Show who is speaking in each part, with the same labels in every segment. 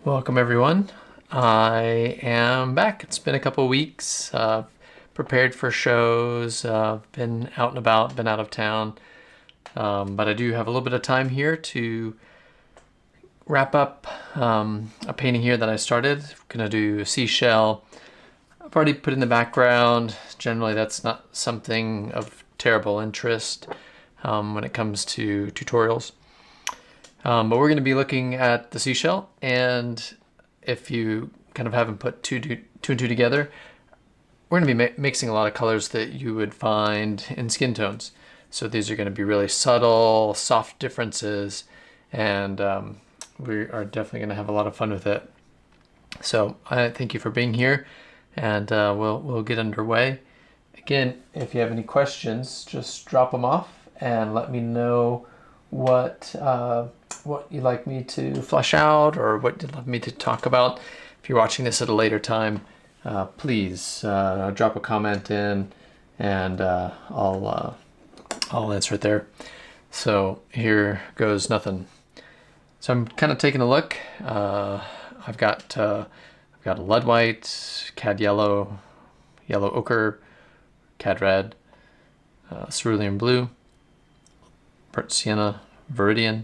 Speaker 1: Welcome everyone. I am back. It's been a couple weeks. Prepared for shows, been out and about, been out of town. But I do have a little bit of time here to wrap up a painting here that I started. I'm gonna do a seashell. I've already put in the background. Generally that's not something of terrible interest when it comes to tutorials. But we're going to be looking at the seashell, and if you kind of haven't put two and two together, we're going to be mixing a lot of colors that you would find in skin tones. So these are going to be really subtle, soft differences, and we are definitely going to have a lot of fun with it. So I thank you for being here, and we'll get underway. Again, if you have any questions, just drop them off and let me know what you'd like me to flesh out or what you'd like me to talk about. If you're watching this at a later time, please drop a comment in, and I'll answer it there. So here goes nothing. So I'm kind of taking a look. I've got a lead white, cad yellow, yellow ochre, cad red, cerulean blue, burnt sienna, viridian,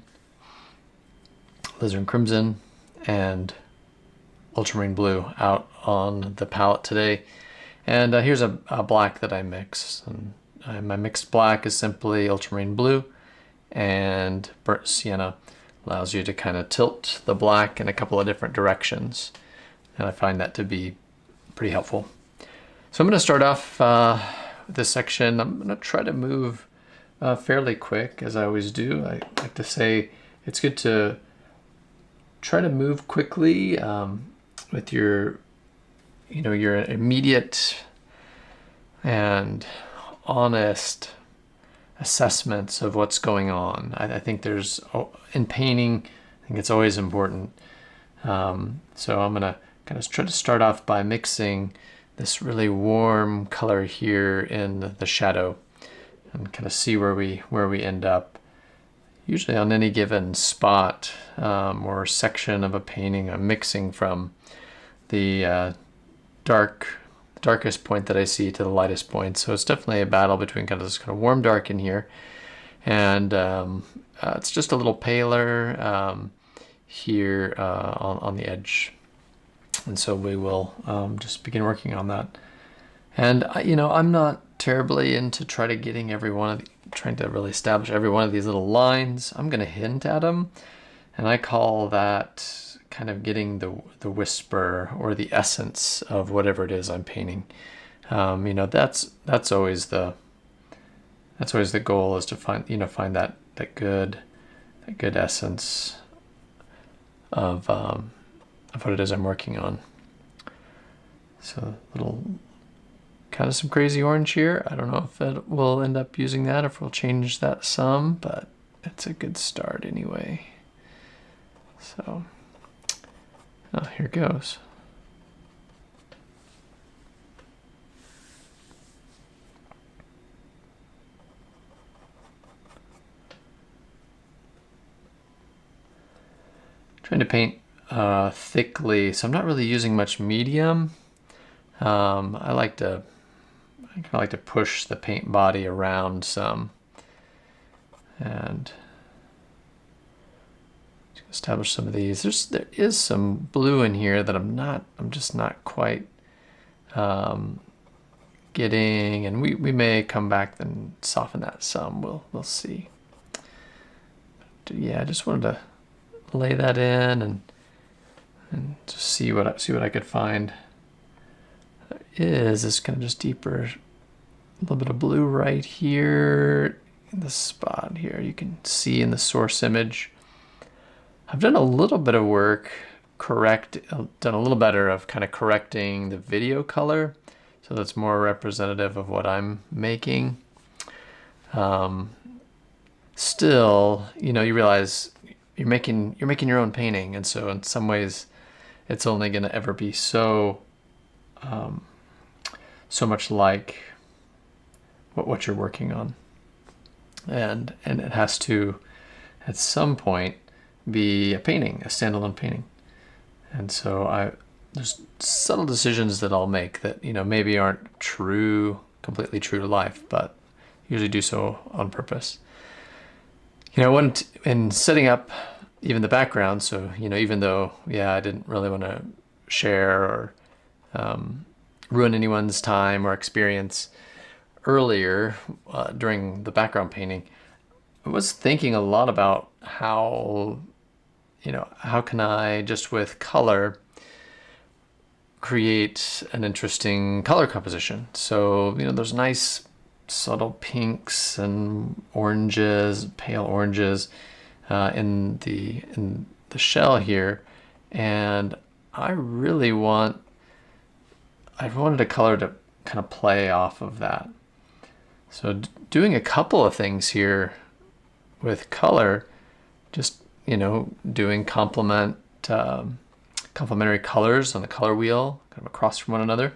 Speaker 1: alizarin crimson, and ultramarine blue out on the palette today. And here's a black that I mix. And my mixed black is simply ultramarine blue, and burnt sienna allows you to kind of tilt the black in a couple of different directions. And I find that to be pretty helpful. So I'm going to start off with this section. I'm going to try to move fairly quick, as I always do. I like to say it's good to try to move quickly with your immediate and honest assessments of what's going on. I think in painting, I think it's always important. So I'm gonna kind of try to start off by mixing this really warm color here in the shadow, and kind of see where we end up. Usually on any given spot or section of a painting, I'm mixing from the darkest point that I see to the lightest point. So it's definitely a battle between kind of this kind of warm dark in here, and it's just a little paler here on the edge. And so we will just begin working on that. And I'm not terribly into trying to really establish every one of these little lines. I'm going to hint at them, and I call that kind of getting the whisper or the essence of whatever it is I'm painting. That's always the goal, is to find that good essence of what it is I'm working on. So little kind of some crazy orange here. I don't know if it will end up using that, or if we'll change that some, but it's a good start anyway. So, here goes. Trying to paint thickly, so I'm not really using much medium. I kind of like to push the paint body around some, and to establish some of these. There is some blue in here that I'm just not quite getting, and we may come back and soften that some. We'll see. But yeah, I just wanted to lay that in and just see what I could find. There is this kind of just deeper, a little bit of blue right here in the spot here. You can see in the source image. I've done a little bit of work, done a little better of kind of correcting the video color, so that's more representative of what I'm making. Still, you realize you're making your own painting, and so in some ways, it's only going to ever be so much like what you're working on, and it has to at some point be a painting, a standalone painting. And so there's subtle decisions that I'll make that, maybe aren't completely true to life, but usually do so on purpose. In setting up even the background, so, even though, I didn't really want to share or ruin anyone's time or experience earlier during the background painting, I was thinking a lot about how can I, just with color, create an interesting color composition. So, there's nice subtle pinks and oranges, pale oranges in the shell here, and I wanted a color to kind of play off of that. So doing a couple of things here with color, just doing complementary colors on the color wheel, kind of across from one another,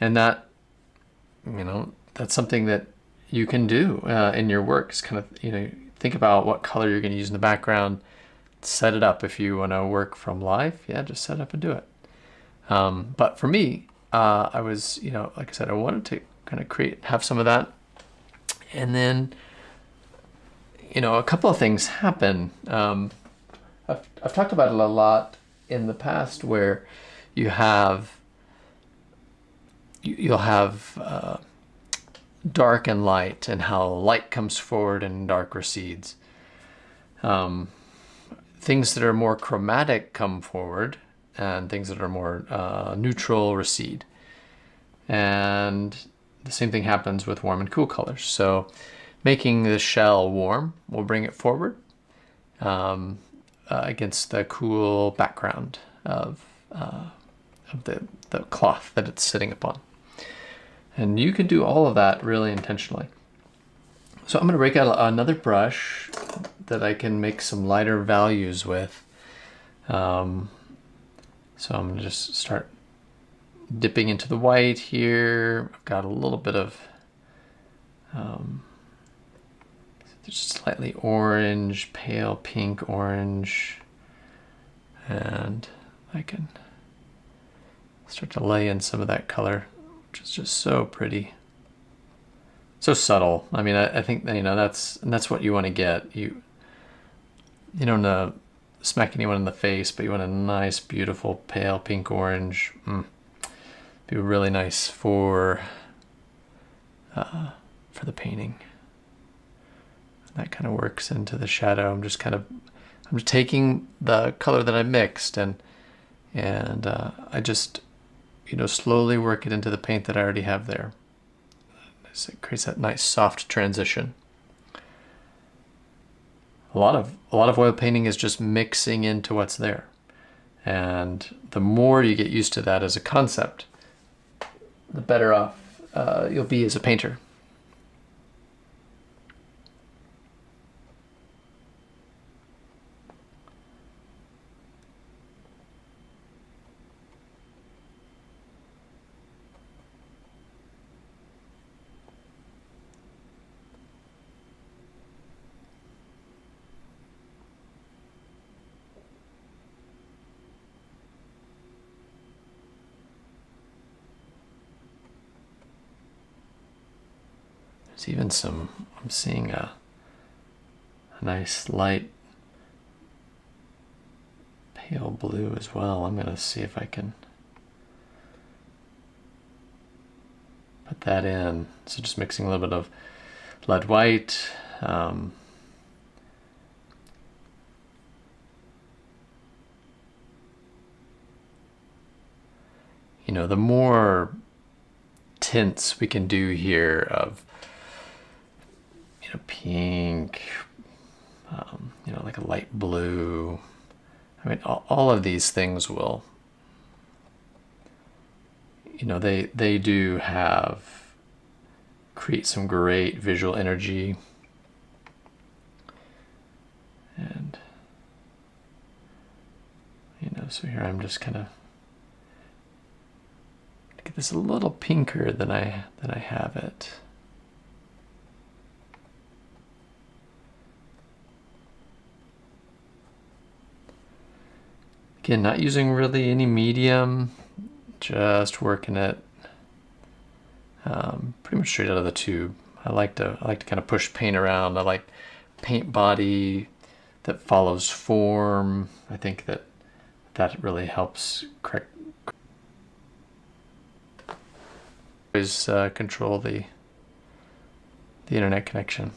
Speaker 1: and that that's something that you can do in your work. Is kind of think about what color you're going to use in the background, set it up. If you want to work from live, just set it up and do it. But for me, I was like I said, I wanted to kind of have some of that, and then a couple of things happen. I've talked about it a lot in the past, where you'll have dark and light, and how light comes forward and dark recedes. Things that are more chromatic come forward, and things that are more neutral recede. And the same thing happens with warm and cool colors. So making the shell warm will bring it forward against the cool background of the cloth that it's sitting upon. And you can do all of that really intentionally. So I'm going to break out another brush that I can make some lighter values with. So I'm going to just start dipping into the white here. I've got a little bit of just slightly orange, pale pink orange, and I can start to lay in some of that color, which is just so pretty, so subtle. I mean, I think that's what you want to get. You don't want to smack anyone in the face, but you want a nice, beautiful, pale pink orange. Be really nice for the painting. That kind of works into the shadow. I'm just taking the color that I mixed and I just slowly work it into the paint that I already have there. So it creates that nice soft transition. A lot of oil painting is just mixing into what's there, and the more you get used to that as a concept, the better off you'll be as a painter. There's even I'm seeing a nice light pale blue as well. I'm going to see if I can put that in. So just mixing a little bit of lead white. The more tints we can do here of pink, like a light blue. I mean, all of these things will, they do create some great visual energy. And, so here I'm just kind of get this a little pinker than I have it. Again, not using really any medium, just working it pretty much straight out of the tube. I like to kind of push paint around. I like paint body that follows form. I think that really helps correct. Always control the internet connection.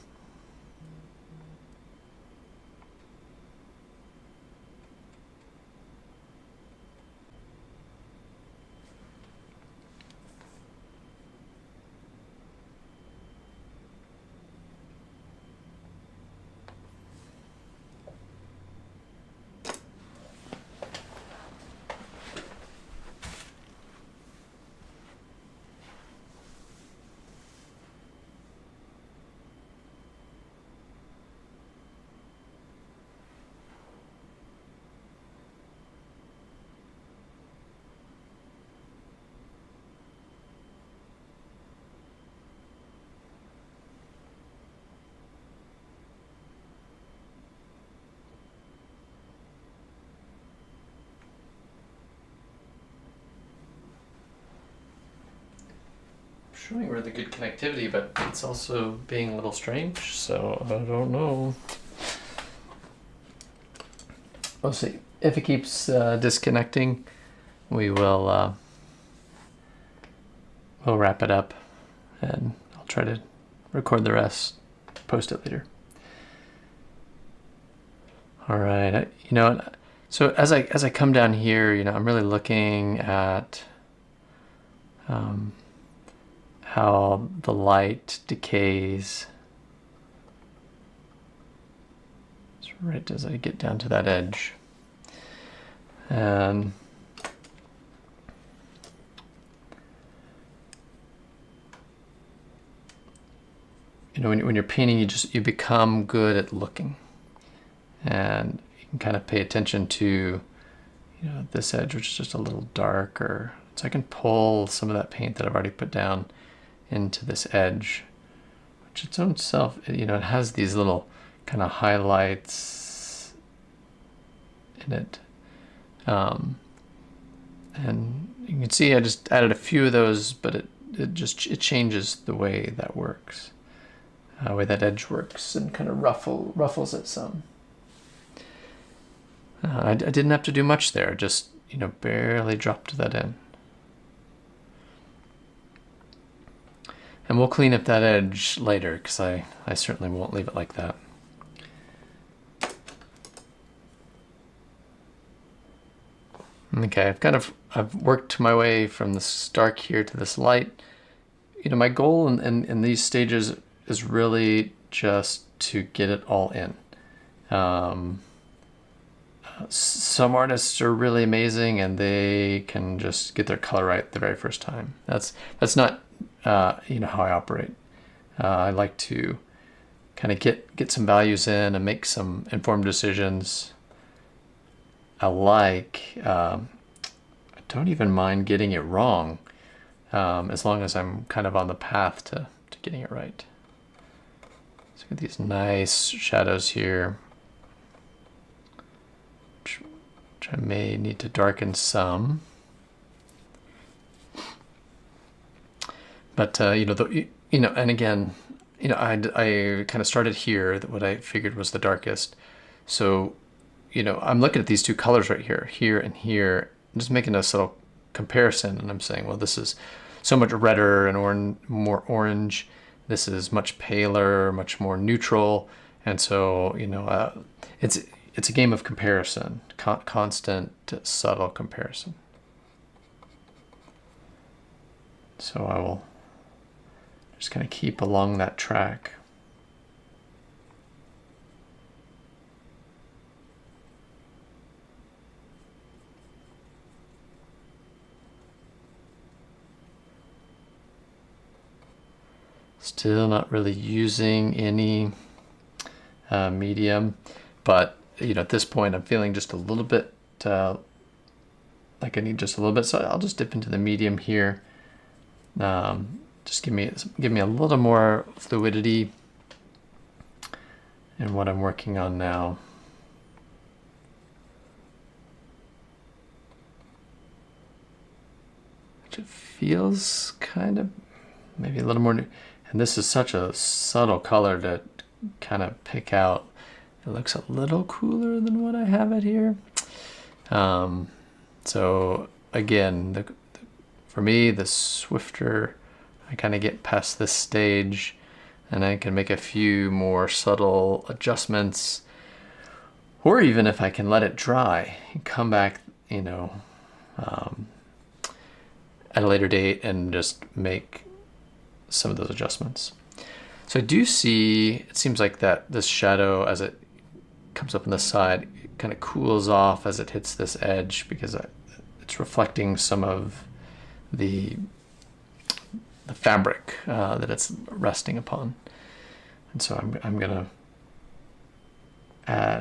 Speaker 1: Showing really good connectivity, but it's also being a little strange, so I don't know. We'll see. If it keeps disconnecting, we'll wrap it up, and I'll try to record the rest, post it later. All right, so as I come down here, I'm really looking at how the light decays. So right as I get down to that edge. And when you're painting, you become good at looking. And you can kind of pay attention to this edge, which is just a little darker. So I can pull some of that paint that I've already put down into this edge, which its own self, it has these little kind of highlights in it. And you can see I just added a few of those, but it changes the way that works, the way that edge works, and kind of ruffles it some. I didn't have to do much there, just barely dropped that in. And we'll clean up that edge later, because I certainly won't leave it like that. Okay, I've worked my way from this dark here to this light. My goal in these stages is really just to get it all in. Some artists are really amazing and they can just get their color right the very first time. That's not how I operate. I like to kind of get some values in and make some informed decisions. I don't even mind getting it wrong, as long as I'm kind of on the path to getting it right. So get these nice shadows here, which I may need to darken some. But and again, I kind of started here, what I figured was the darkest. So, I'm looking at these two colors right here and here. I'm just making a subtle comparison, and I'm saying, well, this is so much redder and more orange. This is much paler, much more neutral, and so it's a game of comparison, constant, subtle comparison. So I will just kind of keep along that track. Still not really using any medium, but at this point I'm feeling just a little bit like I need just a little bit, so I'll just dip into the medium here. Just give me a little more fluidity in what I'm working on now. feels kind of maybe a little more new. And this is such a subtle color to kind of pick out. It looks a little cooler than what I have it here. So again, for me, the swifter I kind of get past this stage, and I can make a few more subtle adjustments, or even if I can let it dry and come back, you know, at a later date and just make some of those adjustments. So I do see, it seems like that this shadow, as it comes up on the side, it kind of cools off as it hits this edge, because it's reflecting some of the fabric that it's resting upon. And so I'm gonna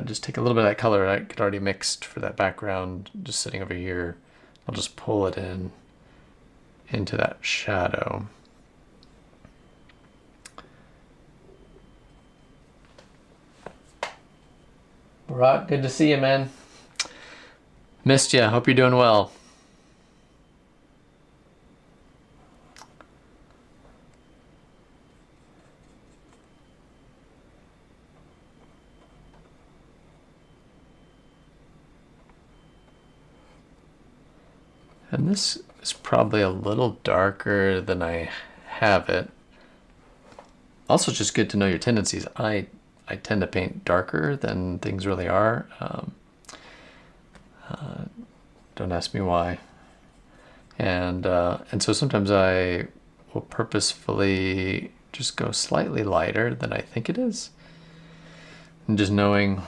Speaker 1: just take a little bit of that color I could already mixed for that background, just sitting over here. I'll just pull it into that shadow. Rock, good to see you, man. Missed you. Hope you're doing well. And this is probably a little darker than I have it. Also, just good to know your tendencies. I tend to paint darker than things really are. Don't ask me why. And so sometimes I will purposefully just go slightly lighter than I think it is. And just knowing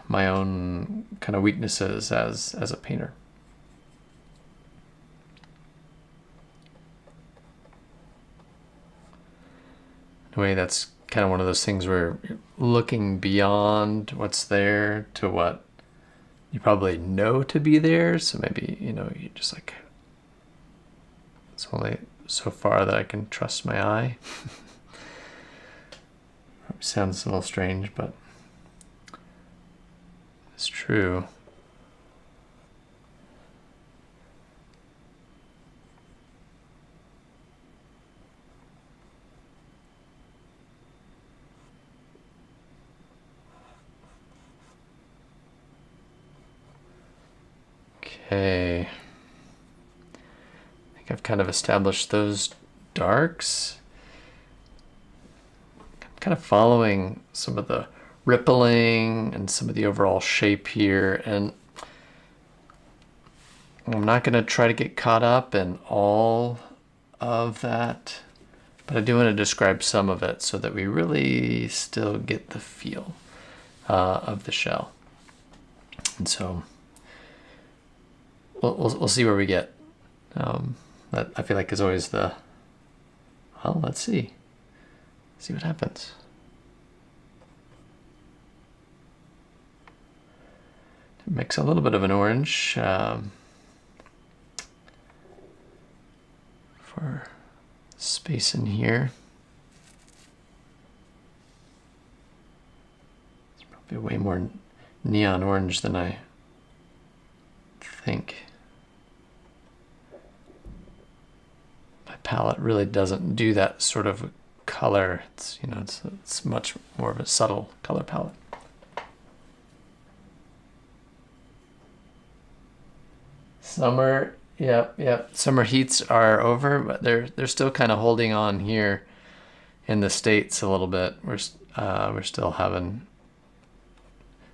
Speaker 1: my own kind of weaknesses as a painter. In a way, that's kind of one of those things where you're looking beyond what's there to what you probably know to be there. So maybe, you know, you just like, it's only so far that I can trust my eye. Sounds a little strange, but it's true. Okay, I think I've kind of established those darks. I'm kind of following some of the rippling and some of the overall shape here, and I'm not going to try to get caught up in all of that, but I do want to describe some of it so that we really still get the feel of the shell. And so we'll see where we get. That I feel like is always the, well, let's see what happens. Mix a little bit of an orange for space in here. It's probably way more neon orange than I think. My palette really doesn't do that sort of color. It's, you know, it's much more of a subtle color palette. Summer, yep. Summer heats are over, but they're still kind of holding on here in the States a little bit. We're still having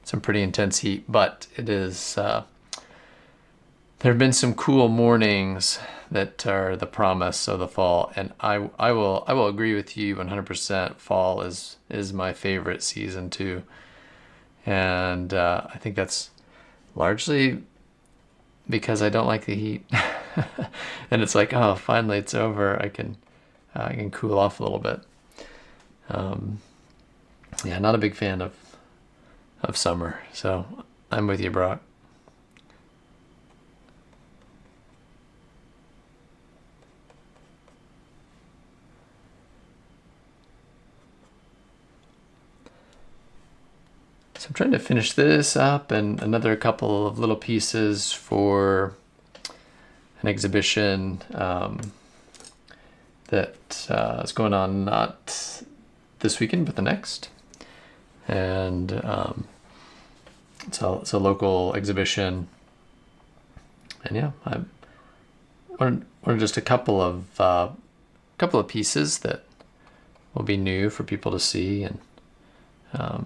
Speaker 1: some pretty intense heat, but it is. There have been some cool mornings that are the promise of the fall, and I will agree with you 100%. Fall is my favorite season too, and I think that's largely because I don't like the heat. And it's like, oh, finally it's over. I can cool off a little bit. Yeah, not a big fan of summer, so I'm with you, Brock. So I'm trying to finish this up and another couple of little pieces for an an exhibition that is going on not this weekend but the next, and it's a local exhibition, and yeah, I wanted just a couple of pieces that will be new for people to see, and I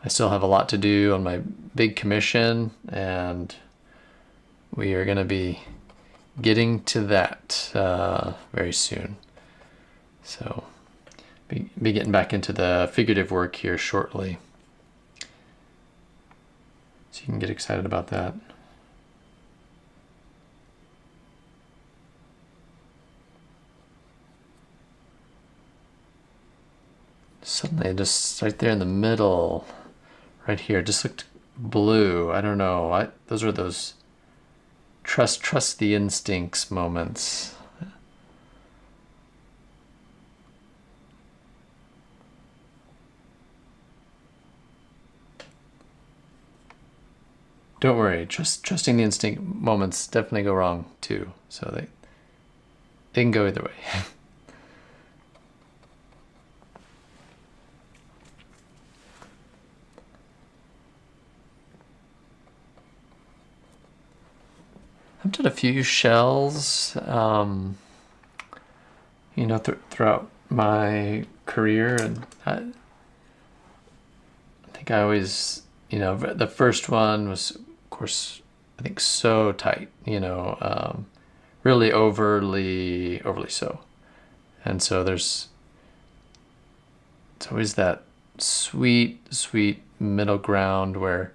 Speaker 1: still have a lot to do on my big commission, and we are going to be getting to that very soon. So be getting back into the figurative work here shortly. So you can get excited about that. Suddenly, just right there in the middle, right here, just looked blue. I don't know. Those are those trust the instincts moments. Don't worry, trusting the instinct moments definitely go wrong too. So they can go either way. I've done a few shells, throughout my career, and I think I always, the first one was, of course, I think so tight, really overly so, and so it's always that sweet middle ground where,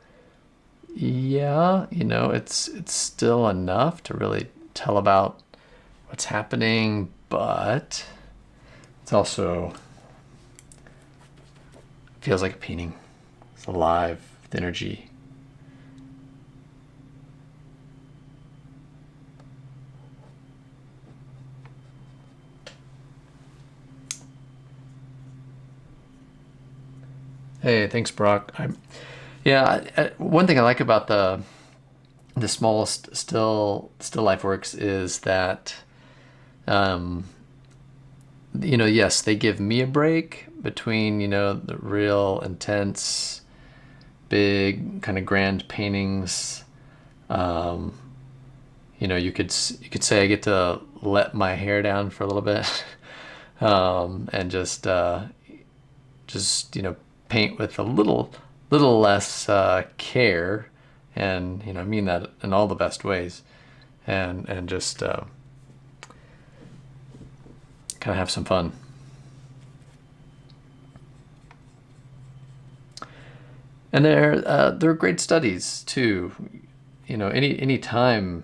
Speaker 1: yeah, it's still enough to really tell about what's happening, but it's also feels like a painting. It's alive with energy. Hey, thanks, Brock. One thing I like about the smallest still life works is that, yes, they give me a break between, the real intense, big kind of grand paintings. You could say I get to let my hair down for a little bit, and just paint with a little less care, and I mean that in all the best ways, and just kind of have some fun. And they're great studies too. Any time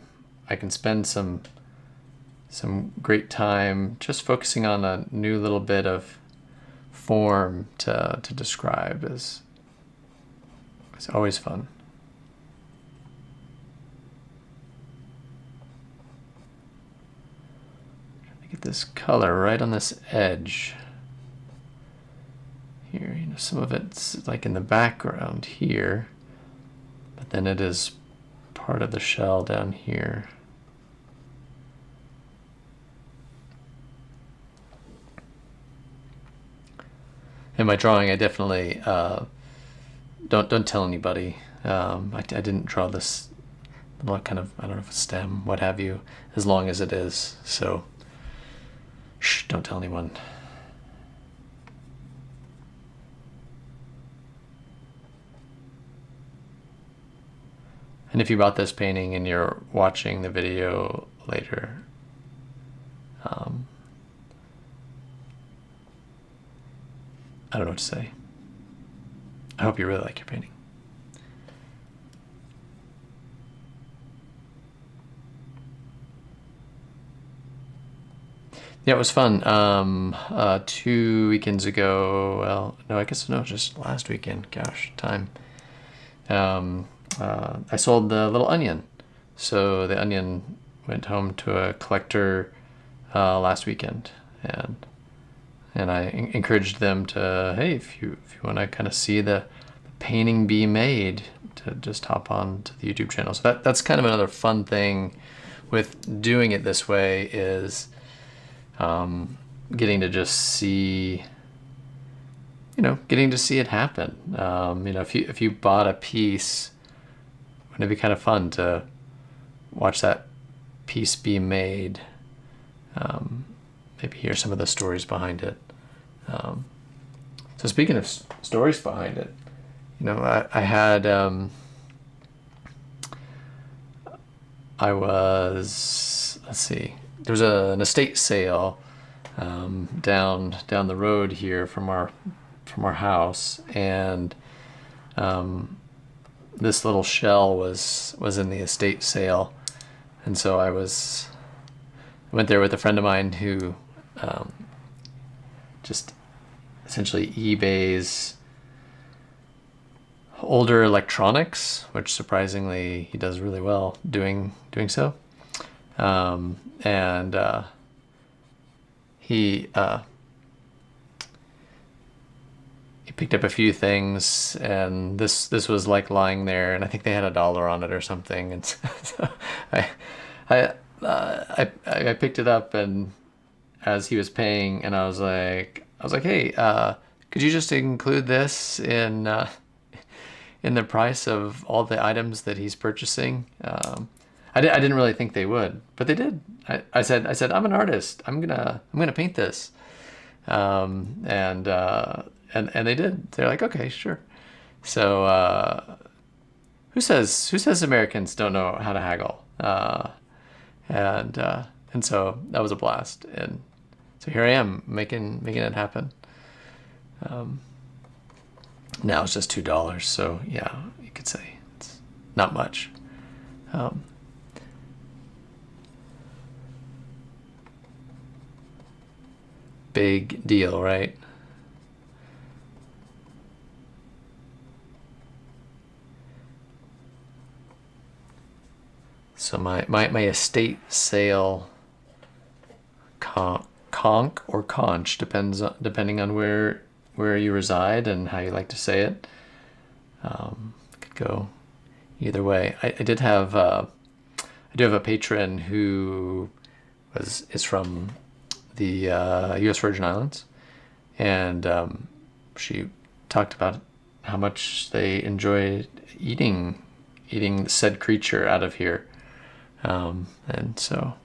Speaker 1: I can spend some great time just focusing on a new little bit of form to describe is always fun. Trying to get this color right on this edge here. Some of it's like in the background here, but then it is part of the shell down here. In my drawing, I definitely don't tell anybody. I didn't draw this little kind of, I don't know if it's stem, what have you, as long as it is. So, shh, don't tell anyone. And if you bought this painting and you're watching the video later, I don't know what to say. I hope you really like your painting. Yeah, it was fun. 2 weekends ago, well, no, I guess no, just last weekend. Gosh, time. I sold the little onion. So the onion went home to a collector last weekend, and I encouraged them to, hey, if you want to kind of see the painting be made to just hop on to the YouTube channel. So that's kind of another fun thing with doing it this way is getting to just see, getting to see it happen. If you bought a piece, wouldn't it be kind of fun to watch that piece be made? Maybe hear some of the stories behind it. So speaking of stories behind it, I had, let's see, there was an estate sale down the road here from our house, and this little shell was in the estate sale, and so I went there with a friend of mine who just essentially eBays older electronics, which surprisingly he does really well doing so. He picked up a few things, and this was like lying there, and I think they had $1 on it or something, and so I picked it up, and as he was paying, and I was like, hey, could you just include this in the price of all the items that he's purchasing? I didn't really think they would, but they did. I said I'm an artist. I'm gonna paint this, and they did. They're like, okay, sure. So who says Americans don't know how to haggle? And so that was a blast, and so here I am making it happen. Now it's just $2, so yeah, you could say it's not much. Big deal, right? So my estate sale conch or conch depending on where you reside and how you like to say it. Could go either way. I do have a patron who is from the U.S. Virgin Islands, and she talked about how much they enjoy eating said creature out of here, and so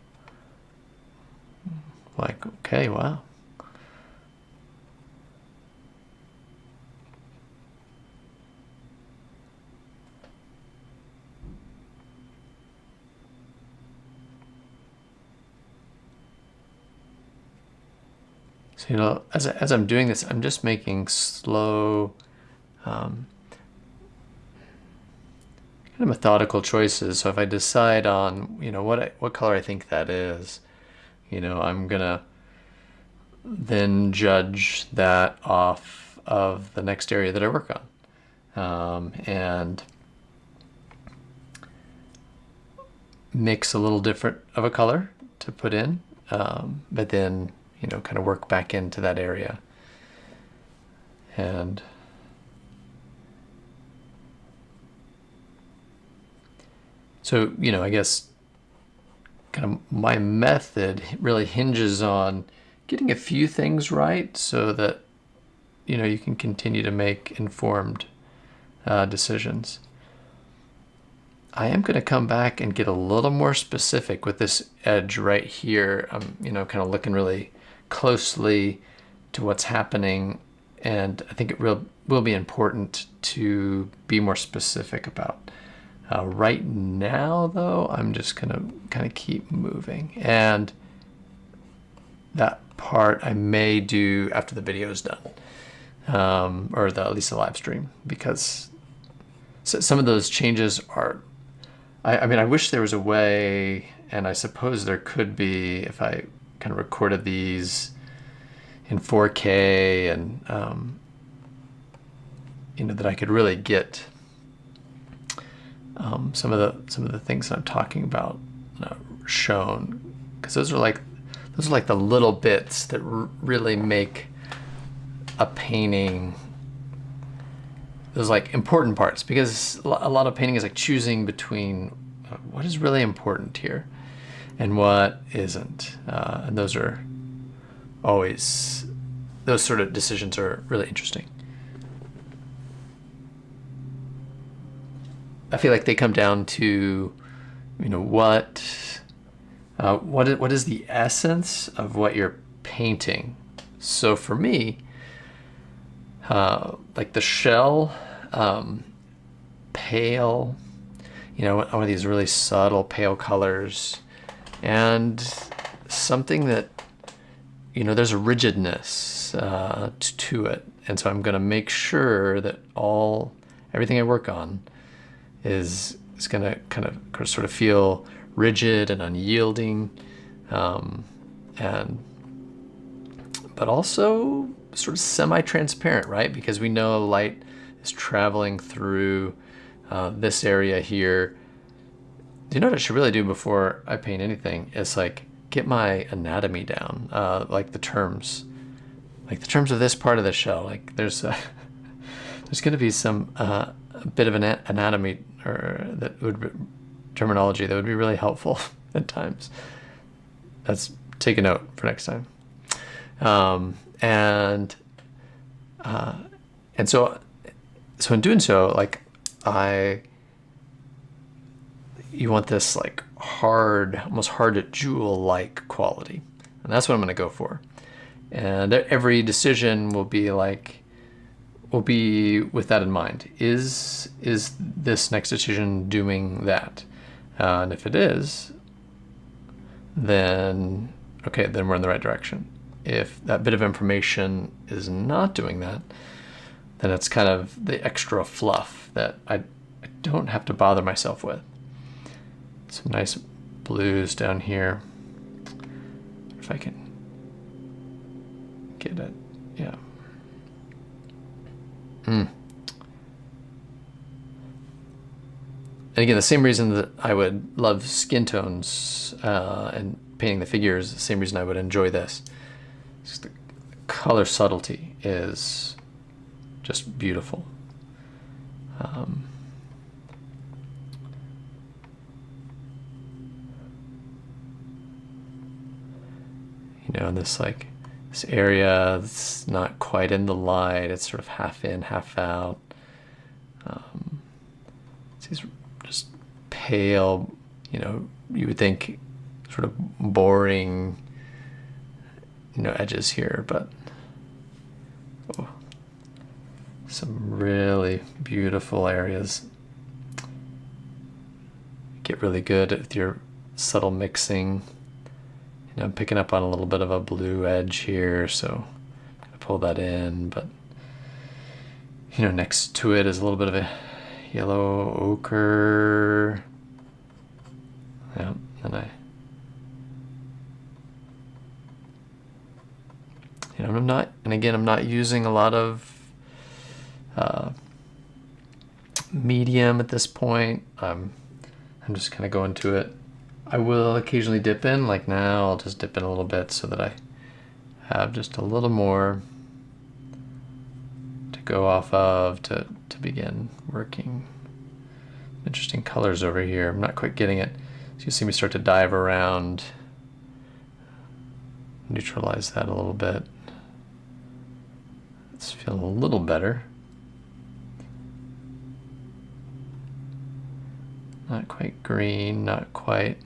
Speaker 1: like, okay, wow. So, as I'm doing this, I'm just making slow, kind of methodical choices. So if I decide on, what color I think that is, I'm gonna then judge that off of the next area that I work on, and mix a little different of a color to put in, but then kind of work back into that area. And so, I guess kind of my method really hinges on getting a few things right so that, you can continue to make informed decisions. I am going to come back and get a little more specific with this edge right here. I'm, kind of looking really closely to what's happening, and I think it will be important to be more specific about. Right now, though, I'm just gonna kind of keep moving, and that part I may do after the video is done, or at least the live stream, because some of those changes are. I mean, I wish there was a way, and I suppose there could be if I kind of recorded these in 4K, and that I could really get some of the things that I'm talking about shown, because those are like the little bits that really make a painting those like important parts, because a lot of painting is like choosing between what is really important here and what isn't. And those are always, those sort of decisions are really interesting. I feel like they come down to, you know, what is the essence of what you're painting. So for me, like the shell, pale, you know, one of these really subtle pale colors, and something that, you know, there's a rigidness to it. And so I'm going to make sure that everything I work on is going to kind of sort of feel rigid and unyielding, but also sort of semi-transparent, right? Because we know light is traveling through this area here. You know what I should really do before I paint anything is like get my anatomy down, like the terms of this part of the shell. Like there's going to be some a bit of an anatomy or terminology that would be really helpful at times. Take a note for next time. And so in doing so, like you want this like hard, almost hard jewel-like quality, and that's what I'm going to go for. And every decision will be with that in mind. Is this next decision doing that? And if it is, then okay, then we're in the right direction. If that bit of information is not doing that, then it's kind of the extra fluff that I don't have to bother myself with. Some nice blues down here. If I can get it, yeah. And again, the same reason that I would love skin tones and painting the figures, the same reason I would enjoy this. Just the color subtlety is just beautiful. You know, this area that's not quite in the light, it's sort of half in, half out. It's these just pale, you know, you would think sort of boring, you know, edges here, but some really beautiful areas. Get really good with your subtle mixing. You know, I'm picking up on a little bit of a blue edge here, so I'm gonna pull that in, but you know, next to it is a little bit of a yellow ochre. Yeah, and you know, I'm not using a lot of medium at this point. I'm just kind of going to it. I will occasionally dip in, like now I'll just dip in a little bit so that I have just a little more to go off of to begin working. Interesting colors over here. I'm not quite getting it. So you see me start to dive around, neutralize that a little bit. It's feeling a little better. Not quite green, not quite.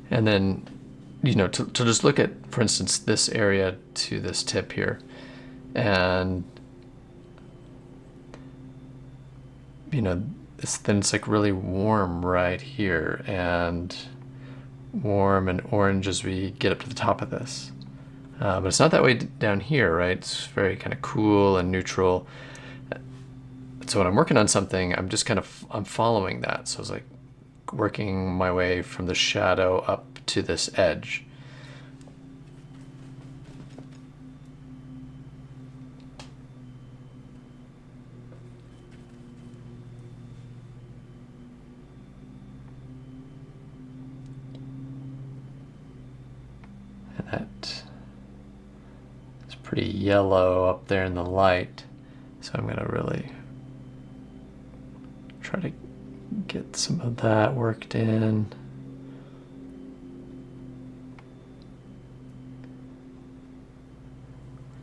Speaker 1: And then, you know, to just look at, for instance, this area to this tip here, and, you know, then it's like really warm right here, and warm and orange as we get up to the top of this. But it's not that way down here, right? It's very kind of cool and neutral. So when I'm working on something, I'm just I'm following that. So it's like working my way from the shadow up to this edge. that is pretty yellow up there in the light. So I'm going to really try to get some of that worked in.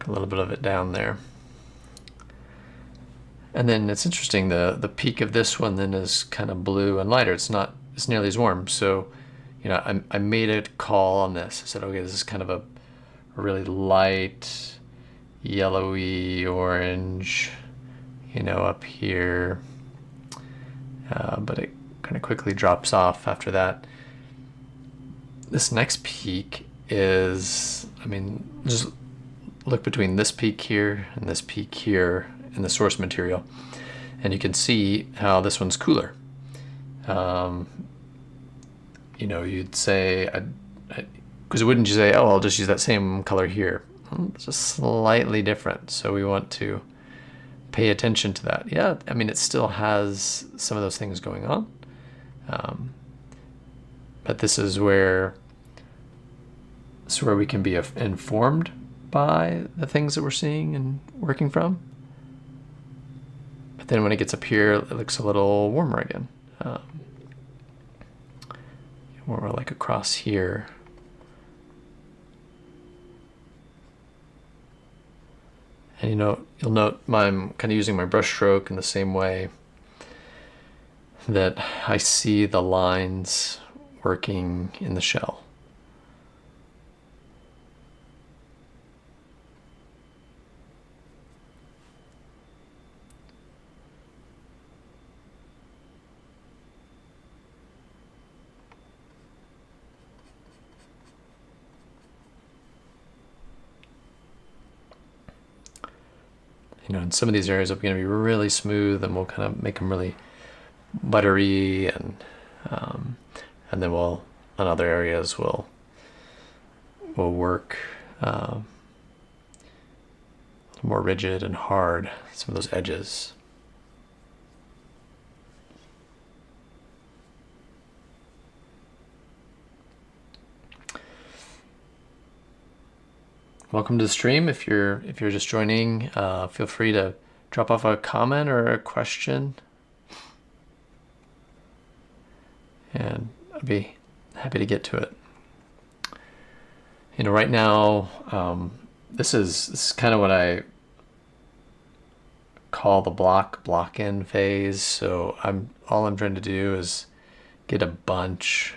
Speaker 1: A little bit of it down there. And then it's interesting, the peak of this one then is kind of blue and lighter. It's not as nearly as warm. So, you know, I made a call on this. I said, okay, this is kind of a really light, yellowy orange, you know, up here. But it kind of quickly drops off after that. This next peak is, I mean, just look between this peak here and this peak here in the source material, and you can see how this one's cooler. You know, you'd say, because wouldn't you say, oh, I'll just use that same color here? Well, it's just slightly different, so we want to pay attention to that. Yeah, I mean, it still has some of those things going on, but this is where we can be informed by the things that we're seeing and working from. But then when it gets up here, it looks a little warmer again. Warmer like across here. And you know, you'll note I'm kind of using my brush stroke in the same way that I see the lines working in the shell. You know, in some of these areas are going to be really smooth, and we'll kind of make them really buttery, and then we'll, on other areas, we'll work a little more rigid and hard, some of those edges. Welcome to the stream. If you're just joining, feel free to drop off a comment or a question, and I'd be happy to get to it. You know, right now, this is kind of what I call the block-in phase. So all I'm trying to do is get a bunch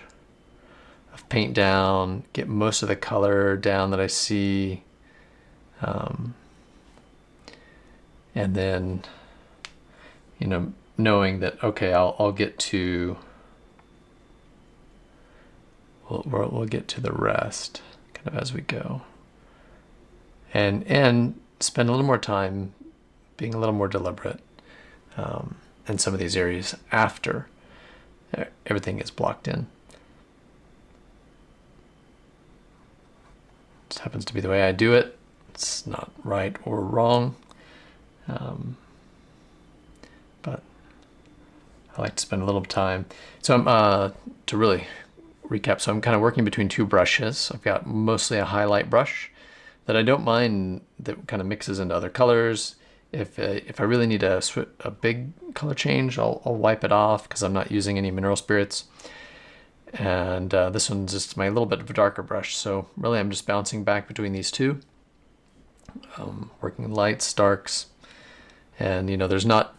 Speaker 1: of paint down, get most of the color down that I see. And then, you know, knowing that, okay, I'll get to, we'll get to the rest kind of as we go, and spend a little more time being a little more deliberate in some of these areas after everything is blocked in. Just happens to be the way I do it. It's not right or wrong, but I like to spend a little time. So I'm to really recap. So I'm kind of working between two brushes. I've got mostly a highlight brush that I don't mind that kind of mixes into other colors. If I really need a big color change, I'll wipe it off because I'm not using any mineral spirits. And this one's just my little bit of a darker brush. So really I'm just bouncing back between these two, working lights, darks. And you know, there's not,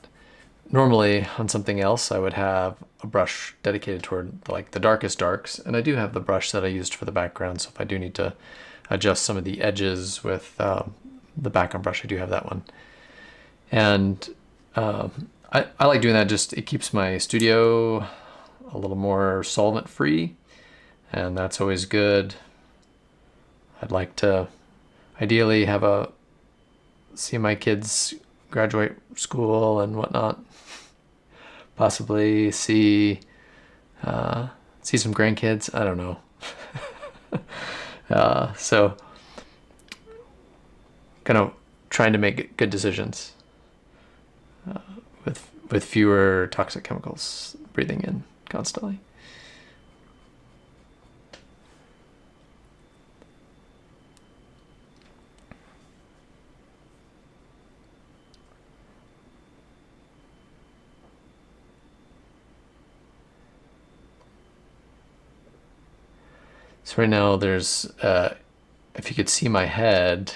Speaker 1: normally on something else I would have a brush dedicated toward like the darkest darks, and I do have the brush that I used for the background, so if I do need to adjust some of the edges with the background brush, I do have that one. And I like doing that, just it keeps my studio a little more solvent free, and that's always good. I'd like to ideally see my kids graduate school and whatnot, possibly see some grandkids. I don't know. So kind of trying to make good decisions with fewer toxic chemicals breathing in constantly. So right now there's, if you could see my head,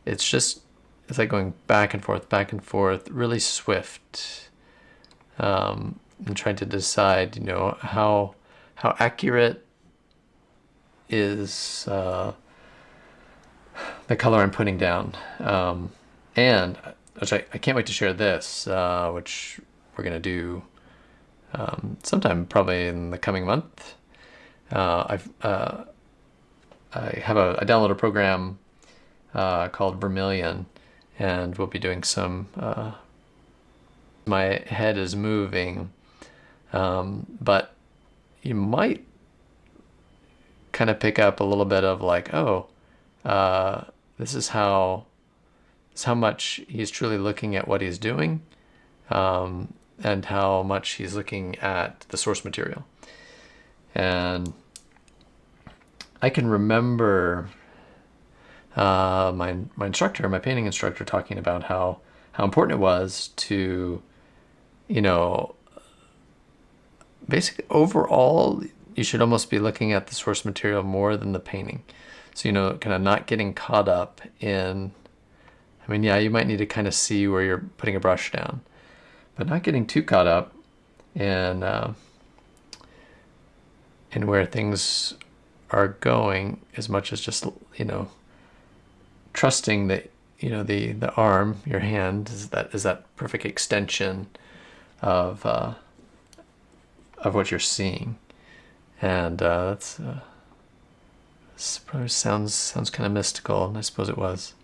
Speaker 1: it's like going back and forth, really swift. And trying to decide, how accurate is the color I'm putting down. And which I can't wait to share this, which we're gonna do sometime probably in the coming month. I download a program called EVWIII, and we'll be doing some. My head is moving, but you might kind of pick up a little bit of like, oh, this is how much he's truly looking at what he's doing, and how much he's looking at the source material. And I can remember my instructor, my painting instructor, talking about how important it was to, basically overall, you should almost be looking at the source material more than the painting. So, kind of not getting caught up in, yeah, you might need to kind of see where you're putting a brush down, but not getting too caught up in where things are going, as much as just, trusting that, the arm, your hand, is that perfect extension of what you're seeing. And that's this probably sounds kind of mystical, and I suppose it was.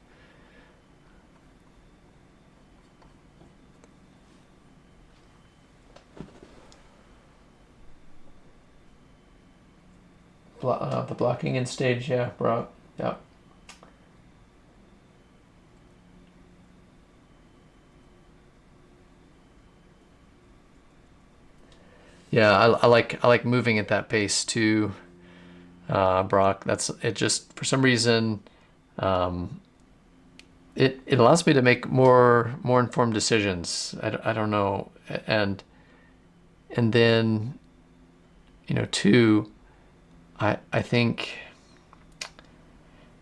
Speaker 1: The blocking in stage, yeah, bro, yeah. Yeah, I like moving at that pace too, Brock. That's it. Just for some reason, it allows me to make more informed decisions. I don't know, and then, too, I think,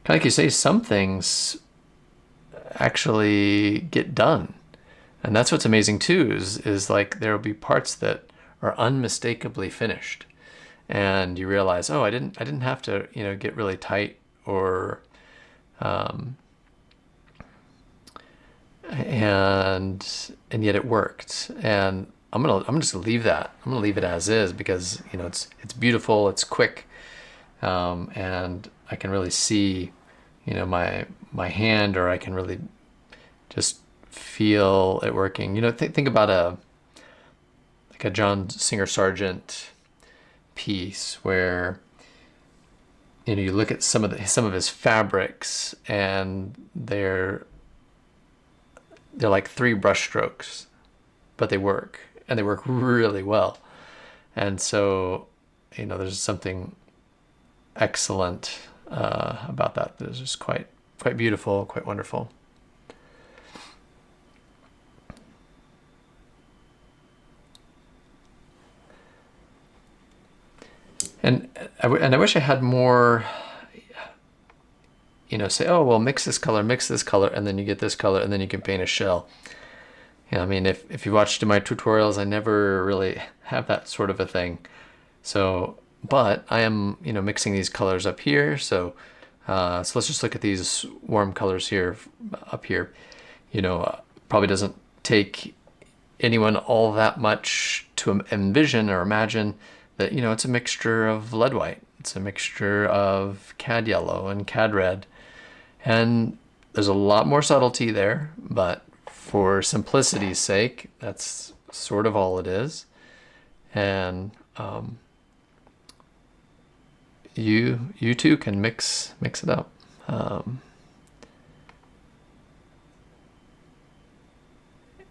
Speaker 1: kind of like you say, some things actually get done, and that's what's amazing too. Is like there will be parts that are unmistakably finished, and you realize, oh, I didn't have to, get really tight, or and yet it worked. And I'm just gonna leave that. I'm gonna leave it as is, because it's beautiful, it's quick, and I can really see, my hand, or I can really just feel it working. Think about a John Singer Sargent piece where, you look at some of his fabrics, and they're like 3 brush strokes, but they work, and they work really well. And so, there's something excellent about that. That is just quite beautiful, quite wonderful. And I wish I had more, say, oh, well, mix this color, and then you get this color, and then you can paint a shell. If you watched my tutorials, I never really have that sort of a thing. So, but I am, mixing these colors up here. So, so let's just look at these warm colors here, up here. Probably doesn't take anyone all that much to envision or imagine that, it's a mixture of lead white. It's a mixture of cad yellow and cad red. And there's a lot more subtlety there, but for simplicity's sake, that's sort of all it is. And you too can mix it up.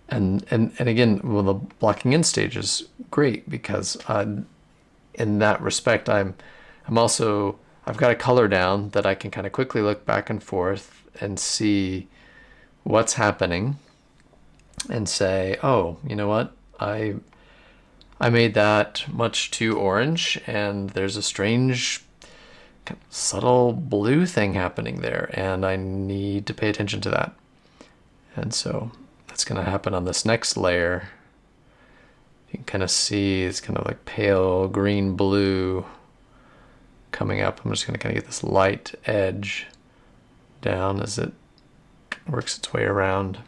Speaker 1: And again, well, the blocking in stage is great, because in that respect, I've got a color down that I can kind of quickly look back and forth and see what's happening, and say, oh, you know what, I made that much too orange, and there's a strange kind of subtle blue thing happening there, and I need to pay attention to that. And so that's going to happen on this next layer. You can kind of see it's kind of like pale green blue coming up. I'm just going to kind of get this light edge down as it works its way around.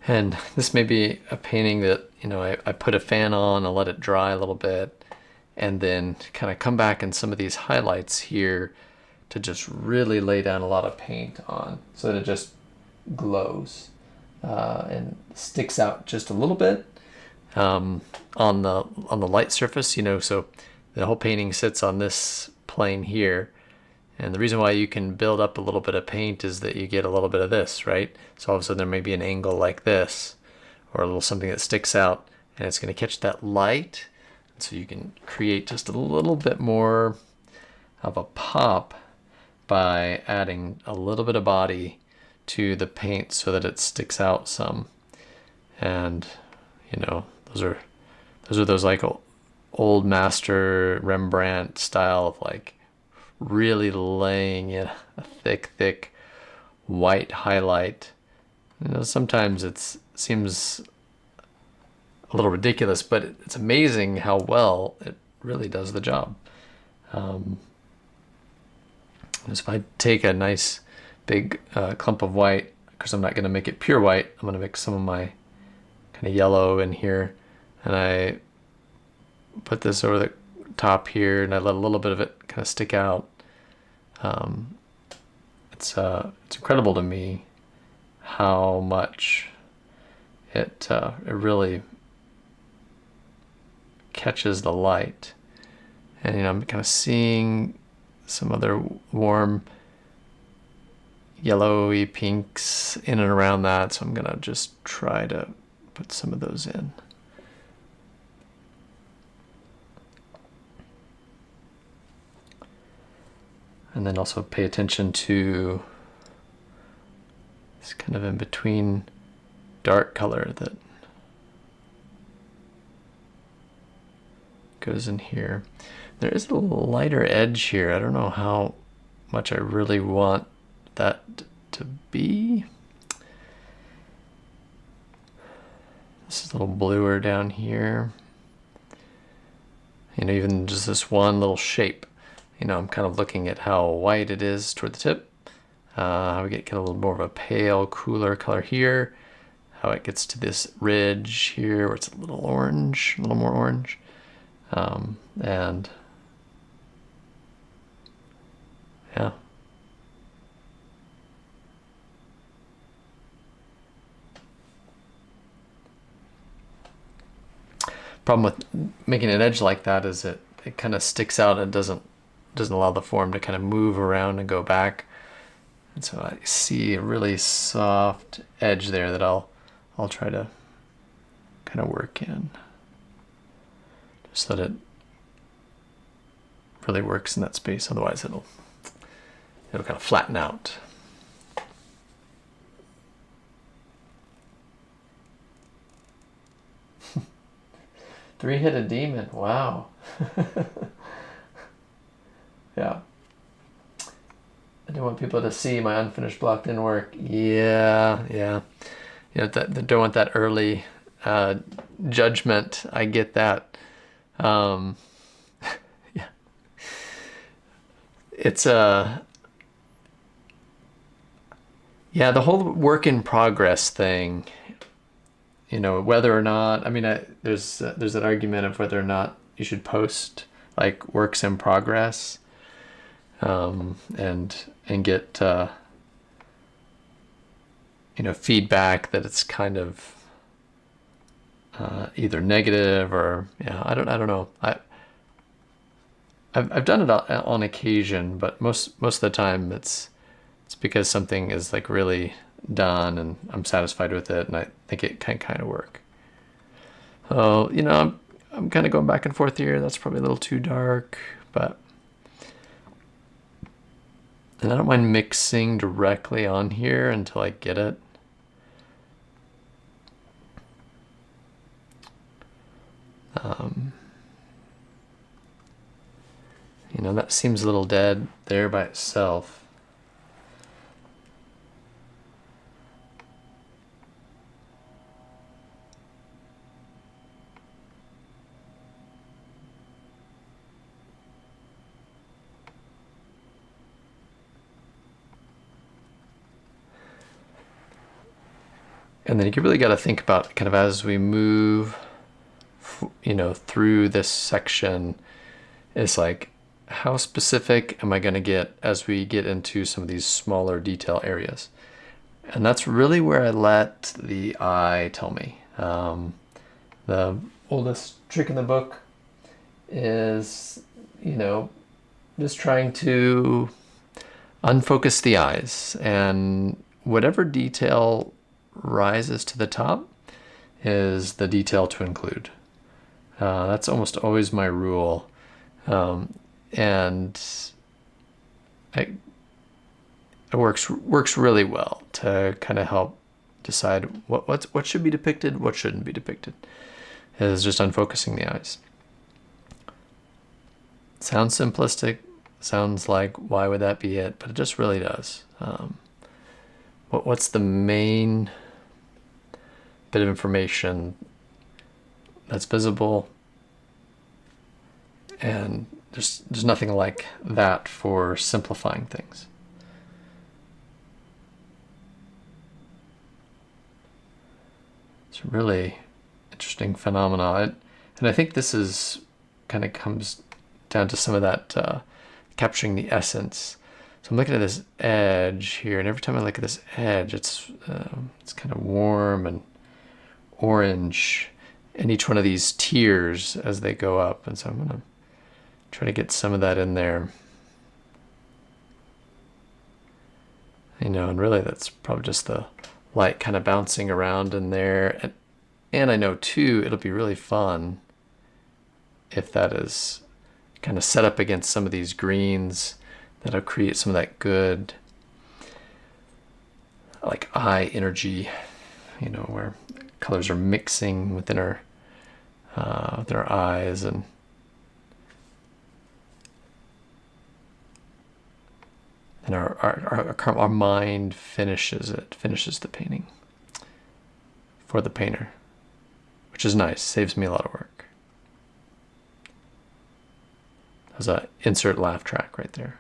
Speaker 1: And this may be a painting that, you know, I put a fan on, I'll let it dry a little bit, and then kind of come back in some of these highlights here to just really lay down a lot of paint on so that it just glows and sticks out just a little bit on the light surface, you know, so the whole painting sits on this plane here. And the reason why you can build up a little bit of paint is that you get a little bit of this, right? So all of a sudden there may be an angle like this, or a little something that sticks out, and it's going to catch that light. So you can create just a little bit more of a pop by adding a little bit of body to the paint so that it sticks out some. And, you know, those are those like old master Rembrandt style of like really laying in a thick white highlight. You know, sometimes it seems a little ridiculous, but it's amazing how well it really does the job. So if I take a nice big clump of white, because I'm not going to make it pure white, I'm going to mix some of my kind of yellow in here, and I put this over the top here, and I let a little bit of it kind of stick out. It's incredible to me how much it really catches the light. And, you know, I'm kind of seeing some other warm yellowy pinks in and around that, so I'm gonna just try to put some of those in. And then also pay attention to this kind of in between dark color that goes in here. There is a little lighter edge here. I don't know how much I really want that to be. This is a little bluer down here. You know, even just this one little shape. You know, I'm kind of looking at how white it is toward the tip. How we get a little more of a pale, cooler color here. How it gets to this ridge here where it's a little orange, a little more orange. And yeah. Problem with making an edge like that is it kind of sticks out and doesn't allow the form to kind of move around and go back. And so I see a really soft edge there that I'll try to kind of work in, just so that it really works in that space. Otherwise it'll kind of flatten out. Three-headed demon, wow. Yeah. I didn't want people to see my unfinished block didn't work. Yeah. You know, don't want that early judgment. I get that. Yeah. It's yeah, the whole work in progress thing. You know, whether or not, I mean, there's an argument of whether or not you should post like works in progress, and get you know, feedback that it's kind of either negative or, yeah, I don't know. I've done it on occasion, but most of the time it's because something is like really done and I'm satisfied with it, and I think it can kind of work. So, you know, I'm kind of going back and forth here. That's probably a little too dark, but, and I don't mind mixing directly on here until I get it. You know, that seems a little dead there by itself. And then you really got to think about kind of as we move, you know, through this section, it's like, how specific am I going to get as we get into some of these smaller detail areas? And that's really where I let the eye tell me. The oldest trick in the book is, you know, just trying to unfocus the eyes, and whatever detail rises to the top is the detail to include. That's almost always my rule. And it works really well to kind of help decide what should be depicted, what shouldn't be depicted. Is just unfocusing the eyes. Sounds simplistic. Sounds like, why would that be it? But it just really does. What's the main bit of information that's visible? And there's nothing like that for simplifying things. It's a really interesting phenomenon. And I think this is kind of comes down to some of that capturing the essence. So I'm looking at this edge here, and every time I look at this edge, it's kind of warm and orange in each one of these tiers as they go up. And so I'm gonna try to get some of that in there. You know, and really that's probably just the light kind of bouncing around in there. And I know too, it'll be really fun if that is kind of set up against some of these greens. That'll create some of that good, like, eye energy, you know, where colors are mixing within our eyes, and our mind finishes the painting for the painter, which is nice. Saves me a lot of work. There's a insert laugh track right there.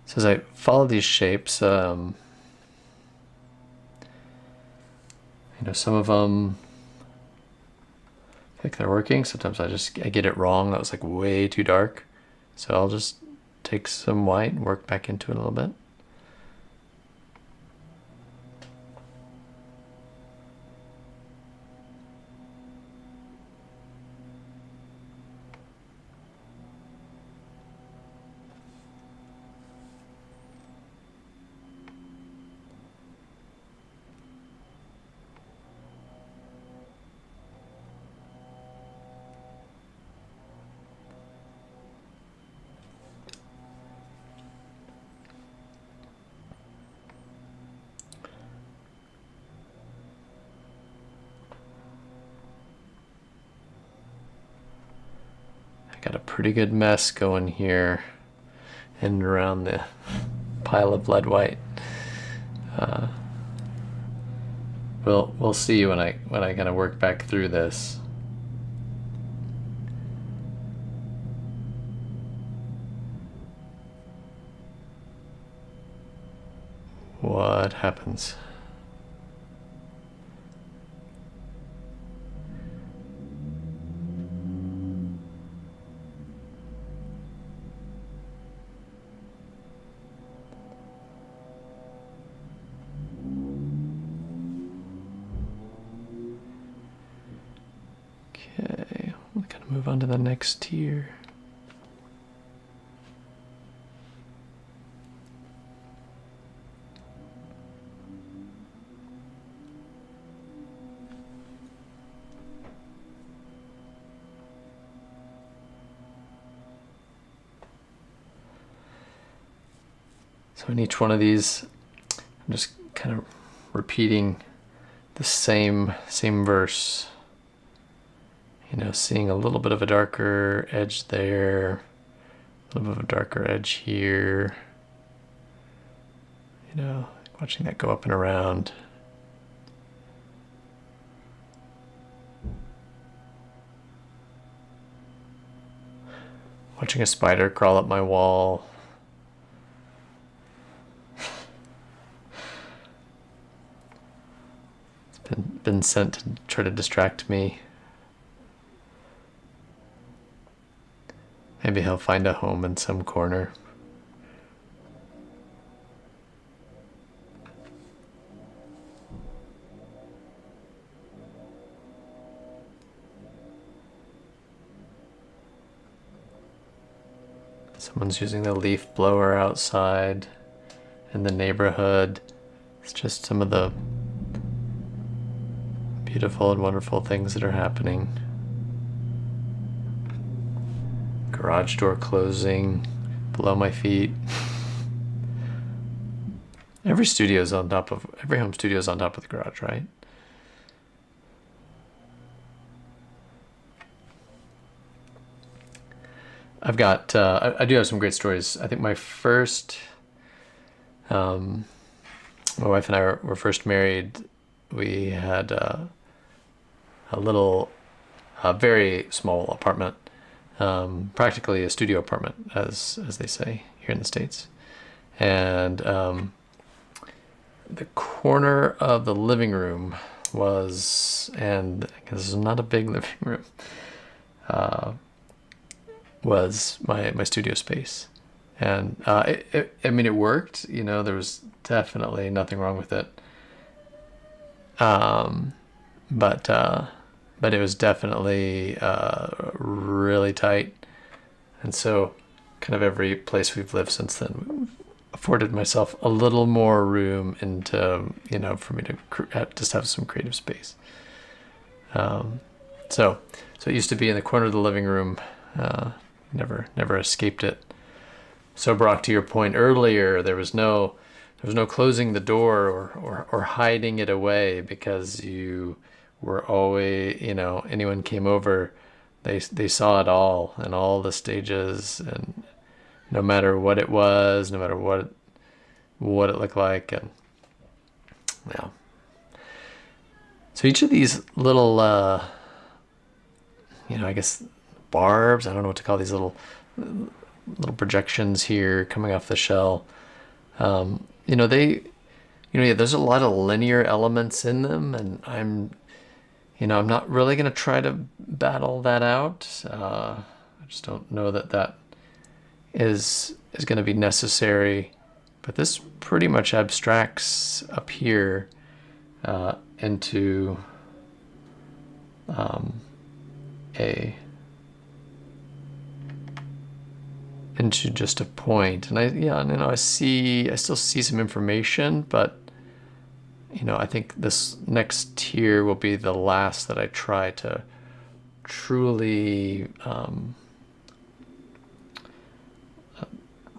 Speaker 1: So as I follow these shapes, you know, some of them I think they're working. Sometimes I get it wrong. That was like way too dark. So I'll just take some white and work back into it a little bit. Got a pretty good mess going here and around the pile of lead white. We'll see when I kind of work back through this. What happens? Move on to the next tier. So in each one of these, I'm just kind of repeating the same verse. You know, seeing a little bit of a darker edge there, a little bit of a darker edge here. You know, watching that go up and around. Watching a spider crawl up my wall. Been sent to try to distract me. Maybe he'll find a home in some corner. Someone's using the leaf blower outside in the neighborhood. It's just some of the beautiful and wonderful things that are happening. Garage door closing below my feet. Every home studio is on top of the garage, right? I've got, I do have some great stories. I think my first, my wife and I were first married. We had a very small apartment, practically a studio apartment, as they say here in the States. And the corner of the living room was, and this is not a big living room, was my studio space. And I mean, it worked. You know, there was definitely nothing wrong with it. But it was definitely really tight, and so kind of every place we've lived since then afforded myself a little more room into, you know, for me to just have some creative space. So it used to be in the corner of the living room. Never escaped it. So Brock, to your point earlier, there was no closing the door or hiding it away, because you were always, you know, anyone came over, they saw it all and all the stages, and no matter what it was, no matter what it looked like. And yeah. So each of these little, you know, I guess barbs, I don't know what to call these little projections here coming off the shell. You know, there's a lot of linear elements in them, and I'm not really going to try to battle that out. I just don't know that is going to be necessary. But this pretty much abstracts up here into into just a point. And I still see some information, but you know, I think this next tier will be the last that I try to truly